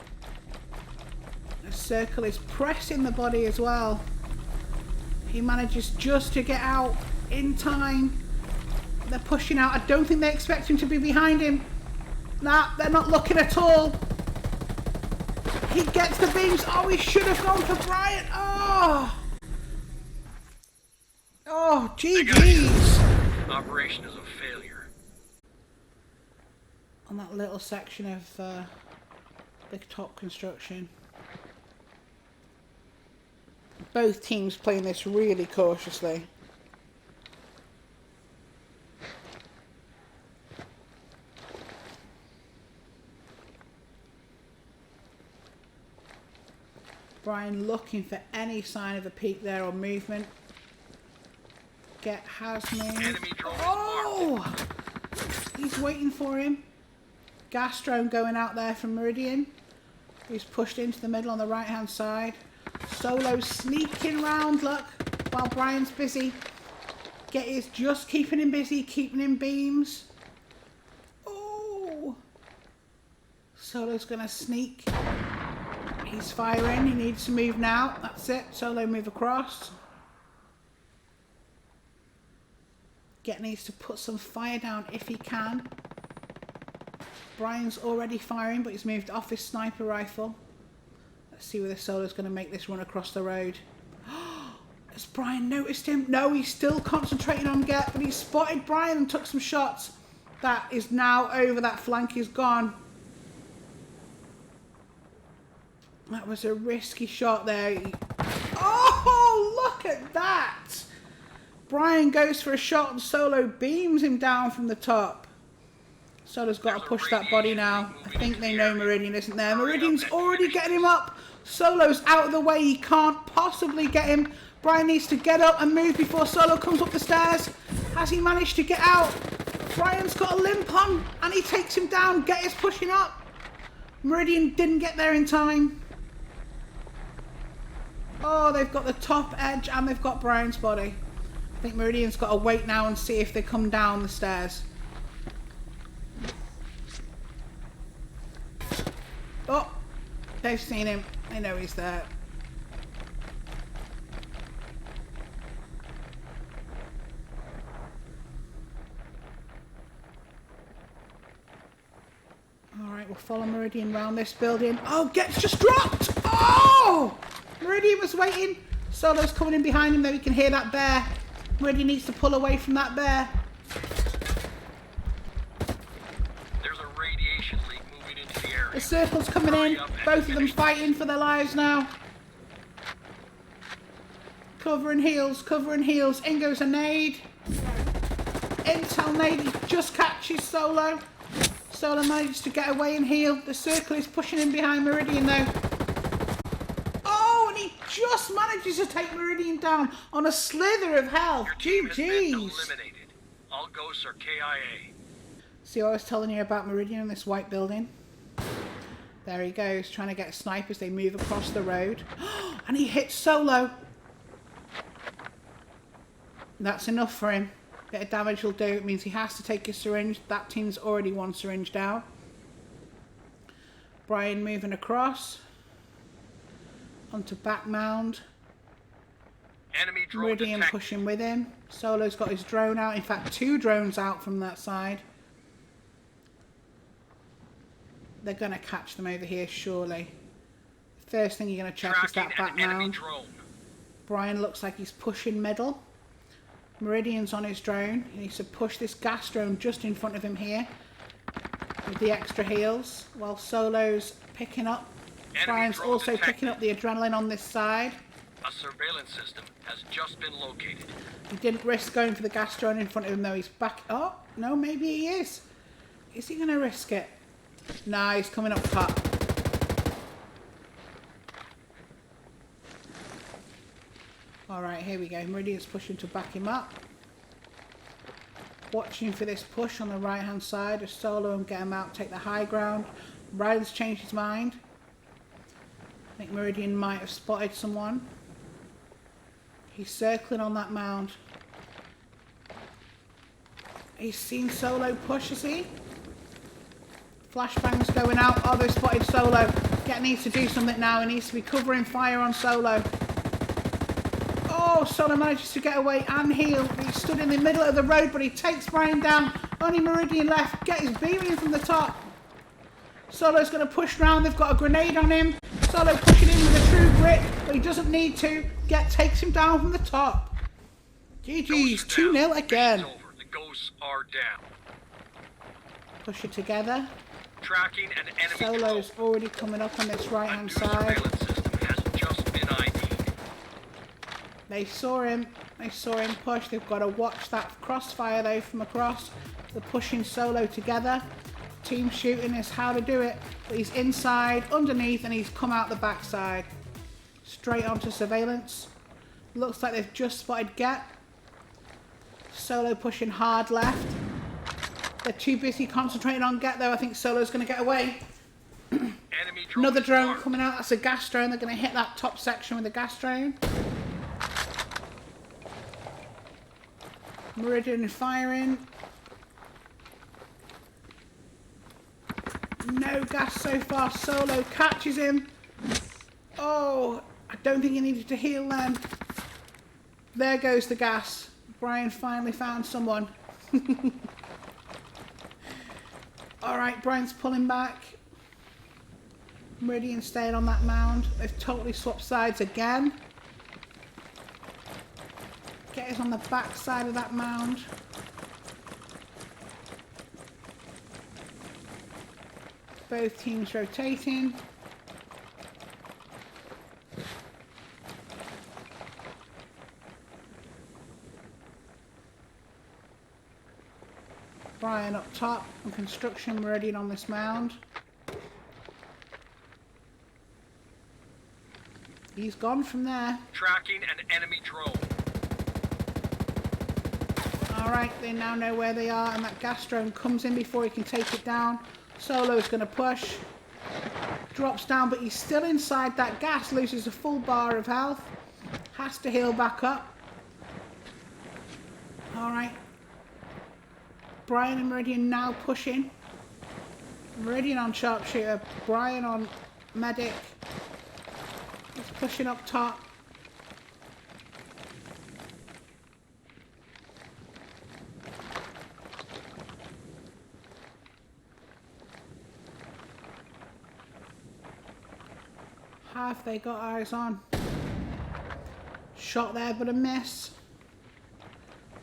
The circle is pressing the body as well. He manages just to get out in time. They're pushing out. I don't think they expect him to be behind him. Nah, they're not looking at all. He gets the beams. Oh, he should have gone for Brian. Oh! Oh, GG's. Operation is a failure. On that little section of big top construction. Both teams playing this really cautiously. Brian looking for any sign of a peak there or movement. Get has moved. Enemy drone is Oh! He's waiting for him. Gas drone going out there from Meridian. He's pushed into the middle on the right hand side. Solo sneaking round, look, while Brian's busy. Get is just keeping him busy, keeping him beams. Oh! Solo's gonna sneak. He's firing, he needs to move now. That's it, Solo move across. Get needs to put some fire down if he can. Brian's already firing, but he's moved off his sniper rifle. Let's see whether Solo's going to make this run across the road. Has Brian noticed him? No, he's still concentrating on Get, but he spotted Brian and took some shots. That is now over. That flank is gone. That was a risky shot there. Oh! Look at that. Brian goes for a shot and Solo beams him down from the top. Solo's got to push that body now. I think they know Meridian isn't there. Meridian's already getting him up. Solo's out of the way. He can't possibly get him. Brian needs to get up and move before Solo comes up the stairs. Has he managed to get out? Brian's got a limp on and he takes him down. Get is pushing up. Meridian didn't get there in time. Oh, they've got the top edge and they've got Brian's body. I think Meridian's got to wait now and see if they come down the stairs. Oh, they've seen him. They know he's there. Alright, we'll follow Meridian round this building. Oh, Get's just dropped! Oh! Meridian was waiting. Solo's coming in behind him, though. He can hear that bear. Meridian needs to pull away from that bear. There's a radiation leak moving into the area. The circle's coming in. Both of them fighting for their lives now. Cover and heals, cover and heals. In goes a nade. Intel nade. He just catches Solo. Solo manages to get away and heal. The circle is pushing in behind Meridian though. Oh, and he just manages to take Meridian down on a slither of health. Your team has been GG's. eliminated. All ghosts are KIA. See what I was telling you about Meridian in this white building? There he goes, trying to get a snipe as they move across the road. And he hits Solo. That's enough for him. Bit of damage will do. It means he has to take his syringe. That team's already one syringe down. Brian moving across. Onto back mound. Enemy drone Meridian detected. pushing with him. Solo's got his drone out. In fact, 2 drones out from that side. They're going to catch them over here, surely. First thing you're going to check is that Tracking back an enemy mound. drone. Brian looks like he's pushing middle. Meridian's on his drone. He needs to push this gas drone just in front of him here. With the extra heals. While Solo's picking up. Enemy Brian's drone also detected. picking up the adrenaline on this side. A surveillance system has just been located. He didn't risk going for the gas drone in front of him though. He's back. Oh, no, maybe he is. Is he going to risk it? Nah, he's coming up top. Alright, here we go. Meridian's pushing to back him up. Watching for this push on the right hand side as Solo and get him out, take the high ground. Brian's changed his mind. I think Meridian might have spotted someone. He's circling on that mound. He's seen Solo push, has he? Flashbangs going out. Oh, they've spotted Solo. Get needs to do something now. He needs to be covering fire on Solo. Oh, Solo manages to get away and heal. He stood in the middle of the road, but he takes Brian down. Only Meridian left. Get his beaming in from the top. Solo's going to push round. They've got a grenade on him. Solo pushing in with a true grit, but he doesn't need to. Get takes him down from the top. GG's, 2-0 again. Mission's over. The ghosts are down. Push it together. Tracking an enemy Solo's drone. already coming up on this right A new hand side. surveillance system has just been ID'd. They saw him. They saw him push. They've got to watch that crossfire though from across. They're pushing Solo together. Team shooting is how to do it. But he's inside, underneath, and he's come out the backside. Straight onto surveillance. Looks like they've just spotted Get. Solo pushing hard left. They're too busy concentrating on Get though. I think Solo's going to get away. Enemy drone Another is drone armed. coming out. That's a gas drone. They're going to hit that top section with a gas drone. Meridian firing. No gas so far. Solo catches him. Oh, I don't think he needed to heal then. There goes the gas. Brian finally found someone. Alright, Brian's pulling back. Meridian staying on that mound. They've totally swapped sides again. Get us on the back side of that mound. Both teams rotating. Brian up top and construction meridian on this mound. He's gone from there. Tracking an enemy drone. Alright, they now know where they are, and that gas drone comes in before he can take it down. Solo's going to push. Drops down, but he's still inside that gas. Loses a full bar of health. Has to heal back up. Alright. Brian and Meridian now pushing. Meridian on sharpshooter. Brian on medic. He's pushing up top. Have they got eyes on? Shot there, but a miss.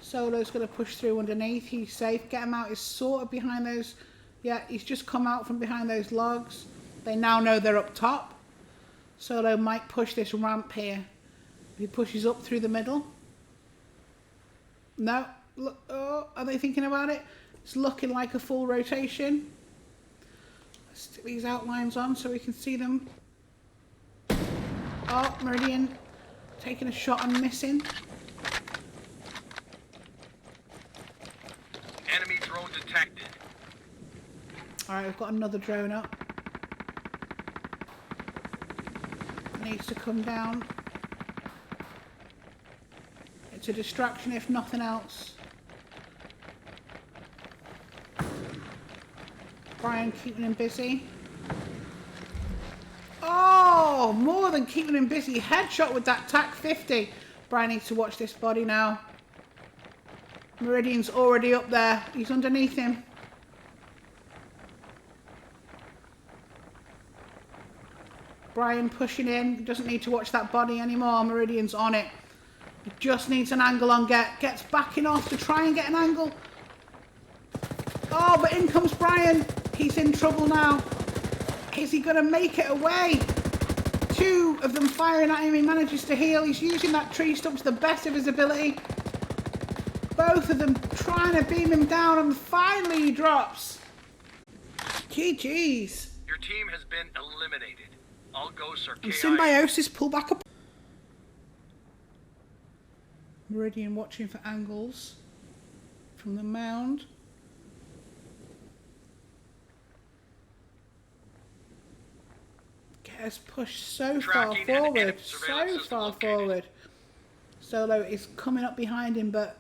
Solo's going to push through underneath. He's safe. Get him out. He's sort of behind those. Yeah, he's just come out from behind those logs. They now know they're up top. Solo might push this ramp here. He pushes up through the middle. No. Look, oh, are they thinking about it? It's looking like a full rotation. Let's stick these outlines on so we can see them. Oh, Meridian taking a shot and missing. Enemy drone detected. Alright, we've got another drone up. Needs to come down. It's a distraction if nothing else. Brian keeping him busy. Oh, more than keeping him busy. Headshot with that TAC 50. Brian needs to watch this body now. Meridian's already up there. He's underneath him. Brian pushing in. He doesn't need to watch that body anymore. Meridian's on it. He just needs an angle on Get. Gets backing off to try and get an angle. Oh, but in comes Brian. He's in trouble now. Is he going to make it away? Two of them firing at him. He manages to heal. He's using that tree stump to the best of his ability. Both of them trying to beam him down, and finally he drops. GG's. Your team has been eliminated. All ghosts are And KIA. Symbiosis pull back up. Meridian watching for angles from the mound. Has pushed so far forward, so far forward. Solo is coming up behind him, but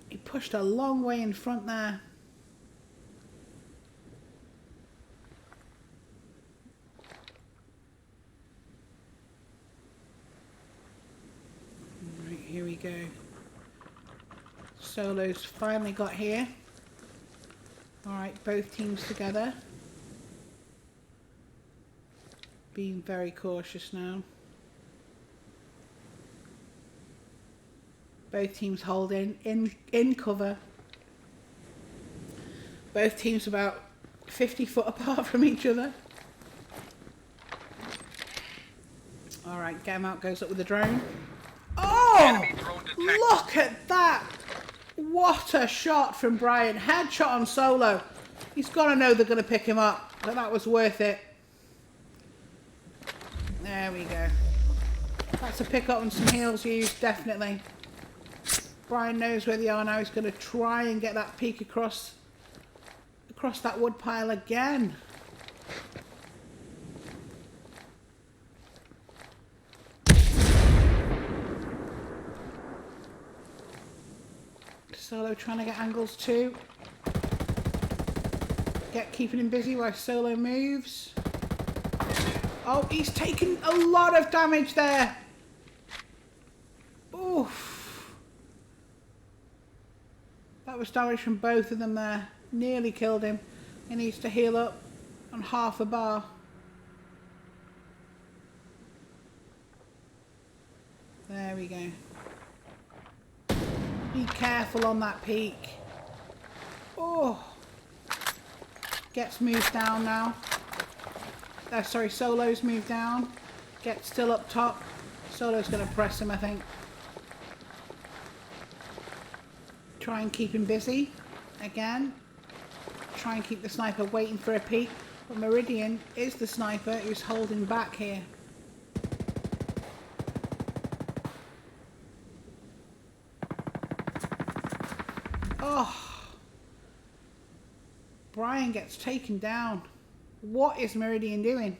he pushed a long way in front there. Right, here we go. Solo's finally got here. Alright, both teams together. Being very cautious now. Both teams holding in cover. Both teams about 50 foot apart from each other. Alright, get him out, goes up with the drone. Oh! Look at that! What a shot from Brian. Headshot on Solo. He's got to know they're going to pick him up, but that was worth it. There we go. That's a pick up and some heals used, definitely. Brian knows where they are now. He's going to try and get that peek across that wood pile again. Solo trying to get angles too. Keeping him busy while Solo moves. Oh, he's taken a lot of damage there. Oof. That was damage from both of them there. Nearly killed him. He needs to heal up on half a bar. There we go. Be careful on that peak. Oh. Gets moved down now. Sorry, Solo's moved down. Gets still up top. Solo's going to press him, I think. Try and keep him busy. again. Try and keep the sniper waiting for a peek. But Meridian is the sniper who's holding back here. Oh. Brian gets taken down. What is Meridian doing?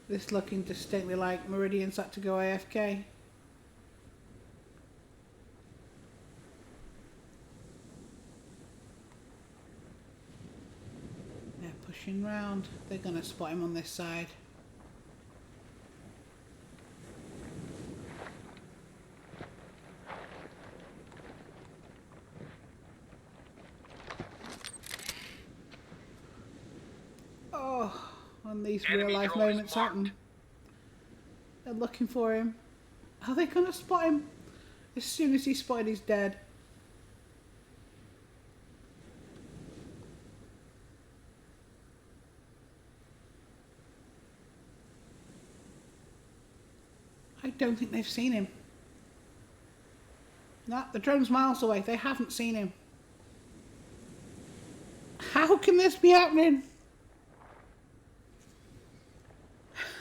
This looking distinctly like Meridian's had to go AFK. They're pushing round. They're going to spot him on this side. Oh, when these real life moments happen. They're looking for him. Are they going to spot him? As soon as he's spotted, he's dead. I don't think they've seen him. No, the drone's miles away. They haven't seen him. How can this be happening?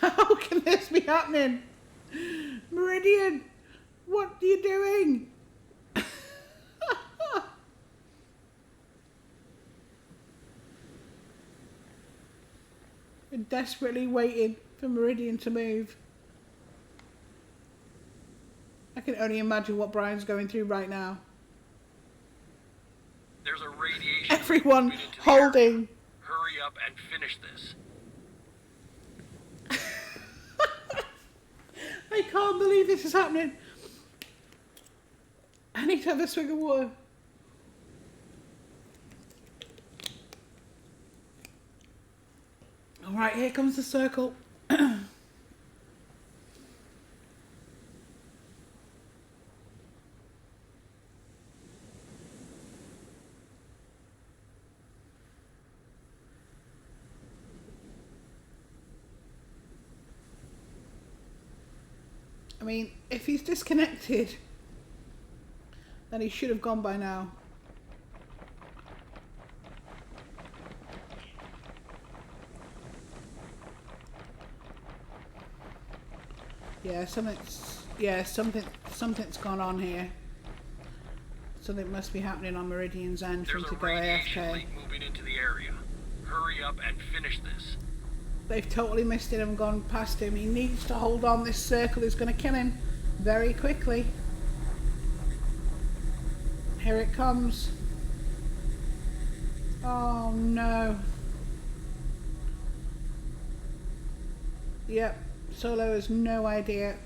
How can this be happening? Meridian, what are you doing? We're desperately waiting for Meridian to move. I can only imagine what Brian's going through right now. There's a radiation. Everyone holding. Hurry up and finish this. I can't believe this is happening. I need to have a swig of water. Alright, here comes the circle. I mean, if he's disconnected, then he should have gone by now. Yeah, something's gone on here. Something must be happening on Meridian's end for him to go AFK. There's a radiation leak moving into the area. Hurry up and finish this. They've totally missed it and gone past him. He needs to hold on. This circle is going to kill him very quickly. Here it comes. Oh no. Yep, Solo has no idea.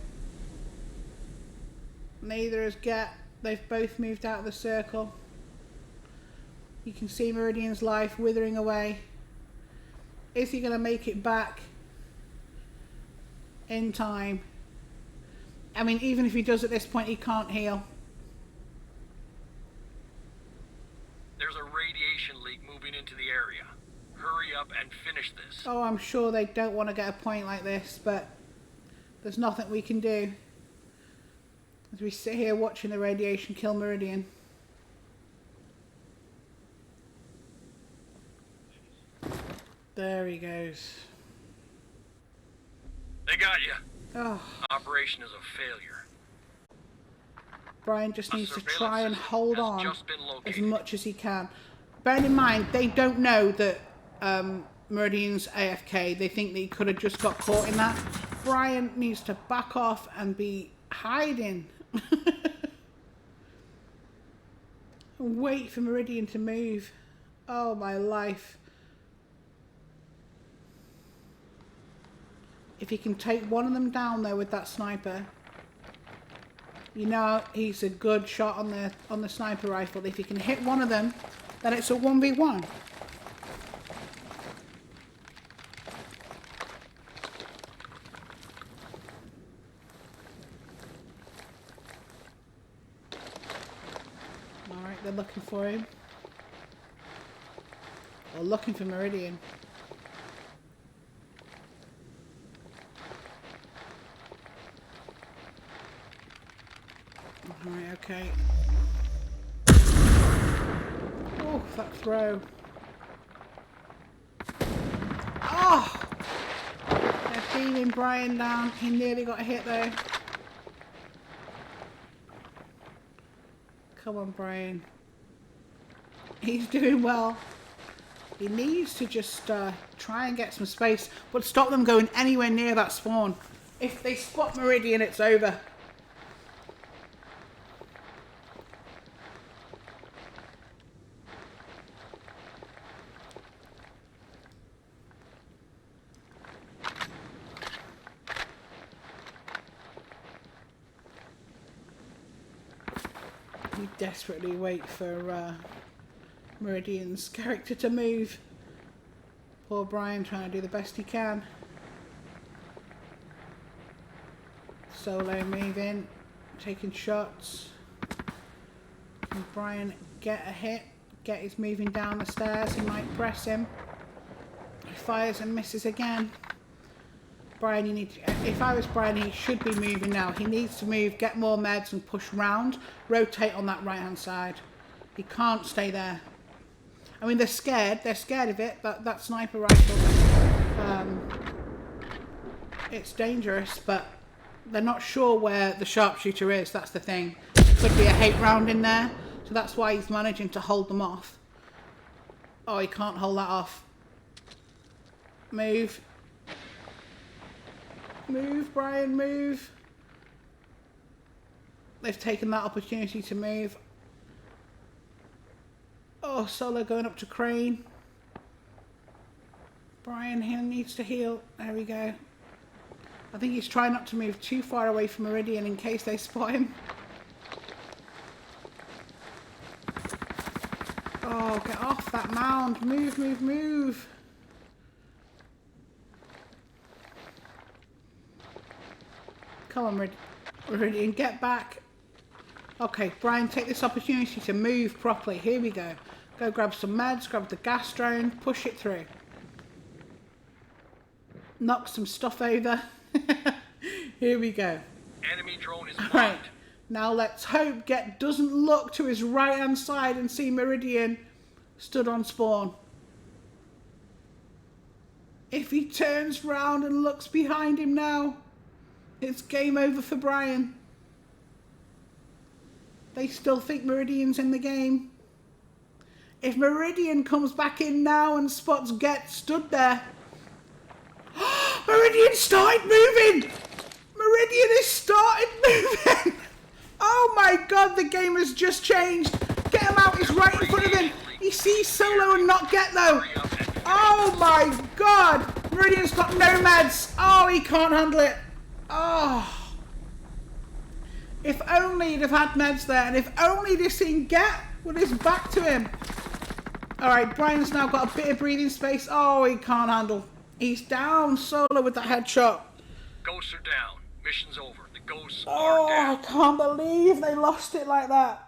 Neither has Get. They've both moved out of the circle. You can see Meridian's life withering away. Is he going to make it back in time? I mean, even if he does at this point, he can't heal. There's a radiation leak moving into the area. Hurry up and finish this. Oh, I'm sure they don't want to get a point like this, but there's nothing we can do as we sit here watching the radiation kill Meridian. There he goes. They got you. Oh. Operation is a failure. Brian just needs to try and hold on as located. much as he can. Bearing in mind, they don't know that Meridian's AFK. They think that he could have just got caught in that. Brian needs to back off and be hiding. And wait for Meridian to move. Oh, my life. If he can take one of them down there with that sniper, you know he's a good shot on the sniper rifle. If he can hit one of them, then it's a 1v1. Alright, they're looking for him. Or looking for Meridian. Okay. Oh, that throw. Oh! They're beaming Brian down. He nearly got hit though. Come on, Brian. He's doing well. He needs to just try and get some space, but stop them going anywhere near that spawn. If they spot Meridian, it's over. We desperately wait for Meridian's character to move. Poor Brian trying to do the best he can. Solo moving, taking shots. Can Brian get a hit? Get his moving down the stairs. He might press him. He fires and misses again. Brian, you need to, if I was Brian, he should be moving now. He needs to move, get more meds and push round. Rotate on that right hand side. He can't stay there. I mean, they're scared. They're scared of it. That sniper rifle, it's dangerous, but they're not sure where the sharpshooter is. That's the thing. Could be a hate round in there. So that's why he's managing to hold them off. Oh, he can't hold that off. Move. Move, Brian, move. They've taken that opportunity to move. Oh, Solo going up to Crane. Brian here needs to heal. There we go. I think he's trying not to move too far away from Meridian in case they spot him. Oh, get off that mound. Move, move, move. Come on, Meridian, get back. Okay, Brian, take this opportunity to move properly. Here we go. Go grab some meds, grab the gas drone, push it through. Knock some stuff over. Here we go. Enemy drone is Right, marked. now let's hope Get doesn't look to his right hand side and see Meridian stood on spawn. If he turns round and looks behind him now, it's game over for Brian. They still think Meridian's in the game. If Meridian comes back in now and spots Get stood there. Meridian started moving! Meridian has started moving! Oh my god, the game has just changed. Get him out, he's right in front of him. He sees Solo and not Get though. Oh my god! Meridian's got no meds. Oh, he can't handle it. Oh. If only he'd have had meds there, and if only he'd have seen Get with his back to him. Alright, Brian's now got a bit of breathing space. Oh, he can't handle. He's down Solo with that headshot. Ghosts are down. Mission's over. The ghosts Oh, are I down. can't believe they lost it like that.